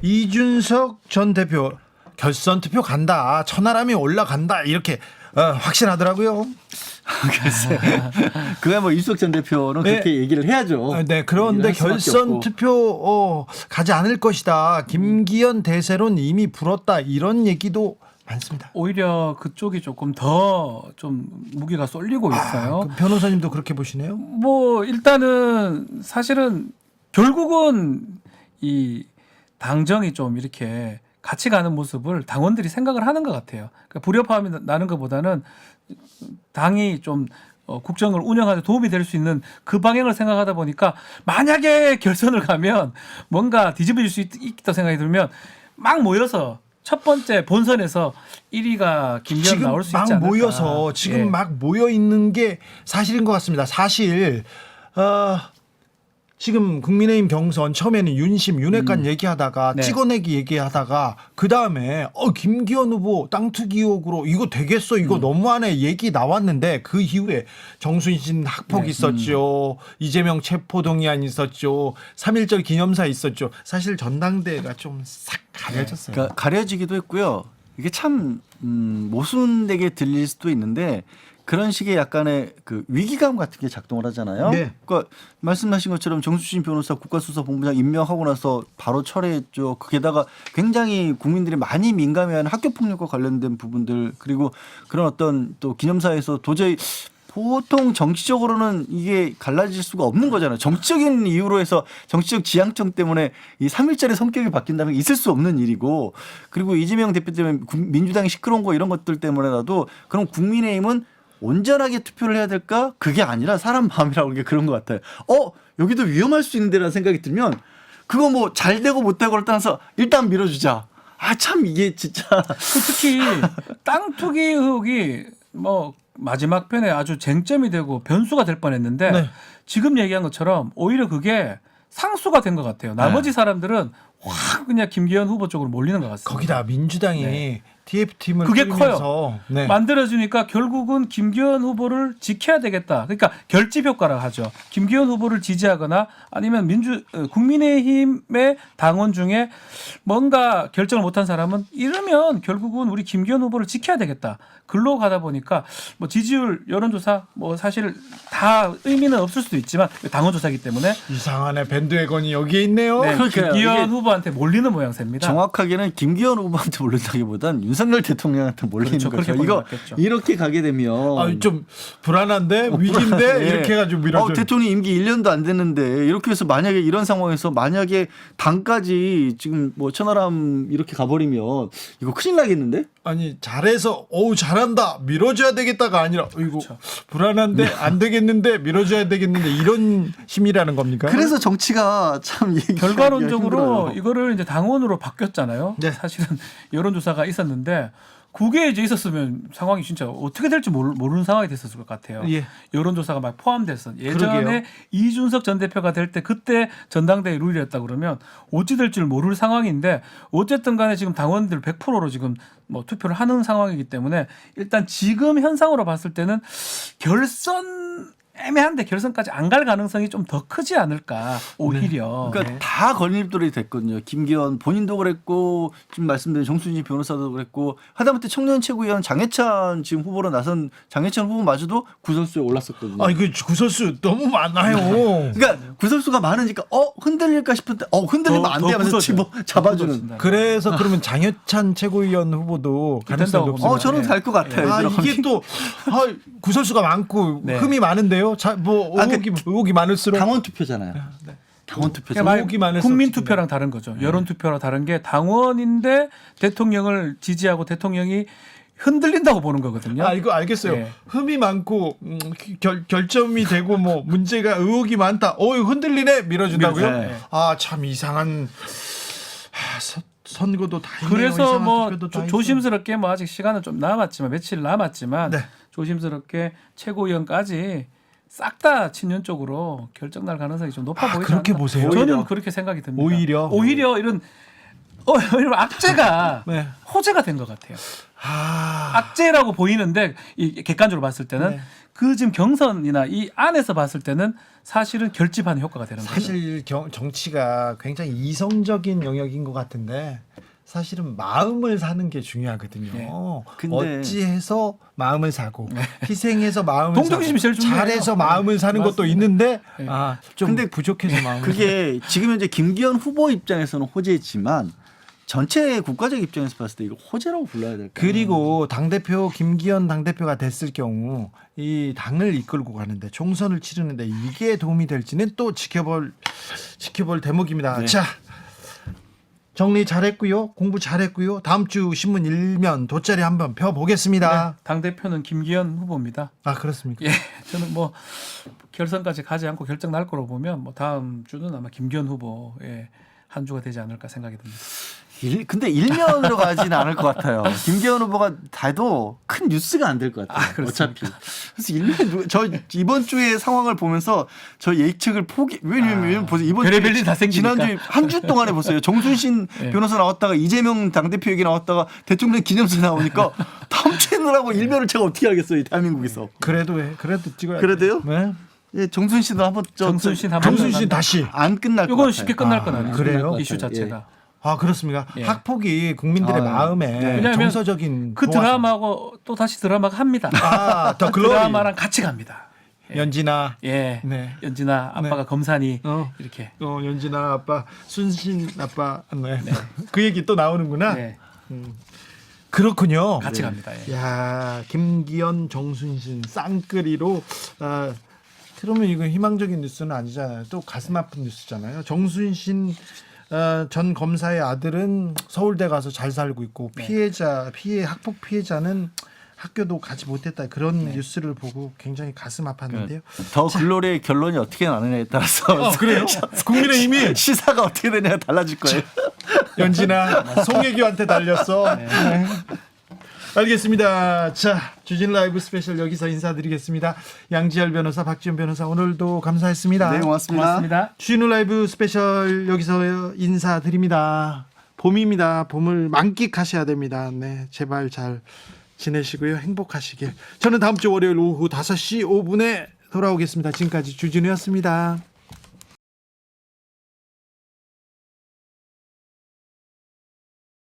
Speaker 2: 이준석 전 대표 결선 투표 간다, 천하람이 올라간다 이렇게 확신하더라고요.
Speaker 4: 글쎄, 그야 뭐 이수석 전 대표는
Speaker 2: 네.
Speaker 4: 그렇게 얘기를 해야죠.
Speaker 2: 네, 그런데 결선 투표 가지 않을 것이다. 김기현 대세론 이미 불었다. 이런 얘기도 많습니다.
Speaker 5: 오히려 그쪽이 조금 더 좀 무게가 쏠리고 있어요.
Speaker 2: 그 변호사님도 그렇게 보시네요?
Speaker 5: 뭐 일단은 사실은 결국은 이 당정이 좀 이렇게 같이 가는 모습을 당원들이 생각을 하는 것 같아요. 그러니까 불협화음이 나는 것보다는 당이 좀 국정을 운영하는 데 도움이 될 수 있는 그 방향을 생각하다 보니까 만약에 결선을 가면 뭔가 뒤집어질 수 있다 생각이 들면 막 모여서 첫 번째 본선에서 1위가 김기현 나올 수 있지 않을까.
Speaker 2: 막 모여서 지금
Speaker 5: 예.
Speaker 2: 막 모여 있는 게 사실인 것 같습니다. 사실 지금 국민의힘 경선 처음에는 윤심, 윤핵관 얘기하다가
Speaker 5: 네.
Speaker 2: 찍어내기 얘기하다가 그 다음에 김기현 후보 땅 투기 의혹으로 이거 되겠어, 이거 너무하네 얘기 나왔는데 그 이후에 정순신 학폭
Speaker 5: 네.
Speaker 2: 있었죠, 이재명 체포동의안 있었죠, 3.1절 기념사 있었죠. 사실 전당대회가 좀 싹 가려졌어요.
Speaker 4: 그러니까 가려지기도 했고요. 이게 참 모순되게 들릴 수도 있는데 그런 식의 약간의 그 위기감 같은 게 작동을 하잖아요.
Speaker 2: 네.
Speaker 4: 그러니까 말씀하신 것처럼 정수진 변호사 국가수사본부장 임명하고 나서 바로 철회했죠. 거기에다가 굉장히 국민들이 많이 민감해하는 학교폭력과 관련된 부분들, 그리고 그런 어떤 또 기념사에서 도저히 보통 정치적으로는 이게 갈라질 수가 없는 거잖아요. 정치적인 이유로 해서 정치적 지향점 때문에 이 3.1절의 성격이 바뀐다면 있을 수 없는 일이고, 그리고 이재명 대표 때문에 민주당이 시끄러운 거 이런 것들 때문에라도 그럼 국민의힘은 온전하게 투표를 해야 될까? 그게 아니라 사람 마음이라고 게 그런 것 같아요. 여기도 위험할 수 있는데라는 생각이 들면 그거 뭐 잘 되고 못 되고를 떠나서 일단 밀어주자. 참 이게 진짜.
Speaker 5: 특히 땅 투기 의혹이 뭐 마지막 편에 아주 쟁점이 되고 변수가 될 뻔했는데
Speaker 2: 네.
Speaker 5: 지금 얘기한 것처럼 오히려 그게 상수가 된 것 같아요. 나머지 사람들은 확 그냥 김기현 후보 쪽으로 몰리는 것 같습니다.
Speaker 2: 거기다 민주당이
Speaker 5: 네.
Speaker 2: TF팀을
Speaker 5: 그게
Speaker 2: 꾸리면서
Speaker 5: 커요.
Speaker 2: 네.
Speaker 5: 만들어주니까 결국은 김기현 후보를 지켜야 되겠다. 그러니까 결집 효과라고 하죠. 김기현 후보를 지지하거나 아니면 국민의힘의 당원 중에 뭔가 결정을 못한 사람은 이러면 결국은 우리 김기현 후보를 지켜야 되겠다. 글로 가다 보니까 뭐 지지율 여론조사 뭐 사실 다 의미는 없을 수도 있지만 당원조사이기 때문에
Speaker 2: 이상하네, 밴드웨건이 여기에 있네요.
Speaker 5: 네,
Speaker 4: 그러니까요.
Speaker 5: 김기현
Speaker 4: 이게
Speaker 5: 후보한테 몰리는 모양새입니다.
Speaker 4: 정확하게는 김기현 후보한테 몰린다기보단 윤석열 대통령한테 몰리는
Speaker 5: 그렇죠.
Speaker 4: 거죠.
Speaker 5: 그렇게
Speaker 4: 이거
Speaker 5: 맞겠죠.
Speaker 4: 이렇게 가게 되면
Speaker 2: 좀 불안한데 위기인데
Speaker 4: 불안해.
Speaker 2: 이렇게 해가지고 밀어줘.
Speaker 4: 대통령 임기 1년도 안 됐는데 이렇게 해서 만약에 이런 상황에서 만약에 당까지 지금 뭐 천하람 이렇게 가버리면 이거 큰일 나겠는데?
Speaker 2: 아니 잘해서 잘한다 밀어줘야 되겠다가 아니라 이거 불안한데 안 되겠는데 밀어줘야 되겠는데 이런 심이라는 겁니까?
Speaker 4: 그래서 정치가 참
Speaker 5: 결과론적으로 이거를 이제 당원으로 바뀌었잖아요.
Speaker 2: 네.
Speaker 5: 사실은 여론조사가 있었는데 그게 이제 있었으면 상황이 진짜 어떻게 될지 모르는 상황이 됐었을 것 같아요.
Speaker 2: 예.
Speaker 5: 여론조사가 막 포함돼서 예전에
Speaker 2: 그러게요.
Speaker 5: 이준석 전 대표가 될 때 그때 전당대회 룰이었다 그러면 어찌 될 줄 모를 상황인데 어쨌든 간에 지금 당원들 100%로 지금 뭐 투표를 하는 상황이기 때문에 일단 지금 현상으로 봤을 때는 결선 애매한데 결선까지 안 갈 가능성이 좀 더 크지 않을까 오히려.
Speaker 4: 그러니까
Speaker 5: 네.
Speaker 4: 다 걸림돌이 됐거든요. 김기현 본인도 그랬고 지금 말씀드린 정순신 변호사도 그랬고 하다못해 청년 최고위원 장해찬 지금 후보로 나선 장해찬 후보마저도 구설수에 올랐었거든요.
Speaker 2: 이거 구설수 너무 많아요.
Speaker 4: 그러니까 구설수가 많으니까 흔들릴까 싶은데 흔들리면 안 돼 하면서 잡아주는.
Speaker 2: 그래서 그러면 장해찬 최고위원 후보도 가능성이 높습니다.
Speaker 4: 저는 갈 것 같아요.
Speaker 2: 이게 또 구설수가 많고
Speaker 5: 네.
Speaker 2: 흠이 많은데요. 의혹이 많을수록
Speaker 4: 당원 투표잖아요. 당원 투표죠.
Speaker 5: 그러니까 국민 투표랑 다른 거죠. 여론 투표랑 다른 게 당원인데 대통령을 지지하고 대통령이 흔들린다고 보는 거거든요.
Speaker 2: 이거 알겠어요.
Speaker 5: 네.
Speaker 2: 흠이 많고 결점이 되고 뭐 문제가 의혹이 많다. 흔들리네 밀어준다고요?
Speaker 5: 네.
Speaker 2: 참 이상한 선거도 다 있네요.
Speaker 5: 그래서
Speaker 2: 이상한
Speaker 5: 뭐
Speaker 2: 투표도 다
Speaker 5: 조심스럽게 뭐 아직 시간은 좀 남았지만 며칠 남았지만
Speaker 2: 네.
Speaker 5: 조심스럽게 최고위원까지 싹 다 친윤 쪽으로 결정 날 가능성이 좀 높아 보이지
Speaker 2: 그렇게
Speaker 5: 않나?
Speaker 2: 보세요?
Speaker 5: 저는
Speaker 2: 오히려.
Speaker 5: 그렇게 생각이 듭니다.
Speaker 2: 오히려
Speaker 5: 이런 악재가
Speaker 2: 네.
Speaker 5: 호재가 된 것 같아요. 악재라고 보이는데 이 객관적으로 봤을 때는
Speaker 2: 네.
Speaker 5: 그 지금 경선이나 이 안에서 봤을 때는 사실은 결집하는 효과가 되는 거죠.
Speaker 2: 사실 정치가 굉장히 이성적인 영역인 것 같은데 사실은 마음을 사는 게 중요하거든요.
Speaker 5: 네.
Speaker 4: 근데-
Speaker 2: 어찌해서 마음을 사고 희생해서 마음을
Speaker 5: 동정심이 제일
Speaker 2: 사고
Speaker 5: 중요해요.
Speaker 2: 잘해서 마음을 사는 것도
Speaker 5: 맞습니다.
Speaker 2: 있는데
Speaker 5: 네.
Speaker 2: 좀
Speaker 4: 근데
Speaker 2: 부족해서 마음을
Speaker 4: 그게 지금 현재 김기현 후보 입장에서는 호재지만 전체 국가적 입장에서 봤을 때 이거 호재라고 불러야 될까요?
Speaker 2: 그리고 당대표 김기현 당대표가 됐을 경우 이 당을 이끌고 가는데 총선을 치르는데 이게 도움이 될지는 또 지켜볼 대목입니다.
Speaker 4: 네.
Speaker 2: 자, 정리 잘했고요. 공부 잘했고요. 다음 주 신문 일면 돗자리 한번 펴보겠습니다.
Speaker 5: 당 대표는 김기현 후보입니다.
Speaker 2: 아, 그렇습니까?
Speaker 5: 예, 저는 뭐 결선까지 가지 않고 결정 날 거로 보면 뭐 다음 주는 아마 김기현 후보의 한 주가 되지 않을까 생각이 듭니다.
Speaker 4: 근데 일면으로 가지는 않을 것 같아요. 김기현 후보가 다도 큰 뉴스가 안 될 것 같아요. 어차피. 그래서 일면 저 이번 주의 상황을 보면서 저 예측을 왜냐면 보세요. 이번
Speaker 5: 별의별 일이 다 생기니까.
Speaker 4: 지난주에 한 주 동안에 보세요. 정순신
Speaker 5: 네.
Speaker 4: 변호사 나왔다가 이재명 당대표 얘기 나왔다가 대통령 기념사 나오니까 다음 채널하고 일면을 제가 어떻게 하겠어요. 이 대한민국에서.
Speaker 2: 그래도 찍어야
Speaker 4: 그래도요?
Speaker 2: 네.
Speaker 4: 예, 정순신도 한번
Speaker 5: 정순신 한번
Speaker 2: 정순신 다시.
Speaker 4: 안 끝날 것
Speaker 5: 이건
Speaker 4: 같아요.
Speaker 5: 쉽게 끝날 건 아니에요.
Speaker 2: 그래요?
Speaker 5: 이슈 자체가.
Speaker 2: 아, 그렇습니까?
Speaker 5: 예.
Speaker 2: 학폭이 국민들의 마음에
Speaker 5: 왜냐하면
Speaker 2: 정서적인
Speaker 5: 그 드라마하고 또 다시 드라마가 합니다.
Speaker 2: 더 글로리.
Speaker 5: 드라마랑 같이 갑니다.
Speaker 2: 연진아.
Speaker 5: 예,
Speaker 2: 네.
Speaker 5: 연진아 아빠가 검사니
Speaker 2: 어.
Speaker 5: 이렇게.
Speaker 2: 연진아 아빠, 순신 아빠. 네. 그 얘기 또 나오는구나.
Speaker 5: 네,
Speaker 2: 그렇군요.
Speaker 5: 같이 갑니다. 예.
Speaker 2: 야, 김기현, 정순신 쌍끌이로 그러면 이거 희망적인 뉴스는 아니잖아요. 또 가슴 아픈 뉴스잖아요. 정순신 전 검사의 아들은 서울대 가서 잘 살고 있고 학폭 피해자는 학교도 가지 못했다. 그런 뉴스를 보고 굉장히 가슴 아팠는데요.
Speaker 4: 더 글로리의 결론이 어떻게 나느냐에 따라서
Speaker 2: 그래요? 국민의힘이
Speaker 4: 시사가 어떻게 되냐가 달라질 거예요.
Speaker 2: 연진아 송혜교한테 달렸어. 네. 알겠습니다. 자, 주진 라이브 스페셜 여기서 인사드리겠습니다. 양지열 변호사, 박지원 변호사 오늘도 감사했습니다.
Speaker 4: 네, 고맙습니다.
Speaker 2: 주진 라이브 스페셜 여기서 인사드립니다. 봄입니다. 봄을 만끽하셔야 됩니다. 네, 제발 잘 지내시고요. 행복하시길. 저는 다음 주 월요일 오후 5시 5분에 돌아오겠습니다. 지금까지 주진우였습니다.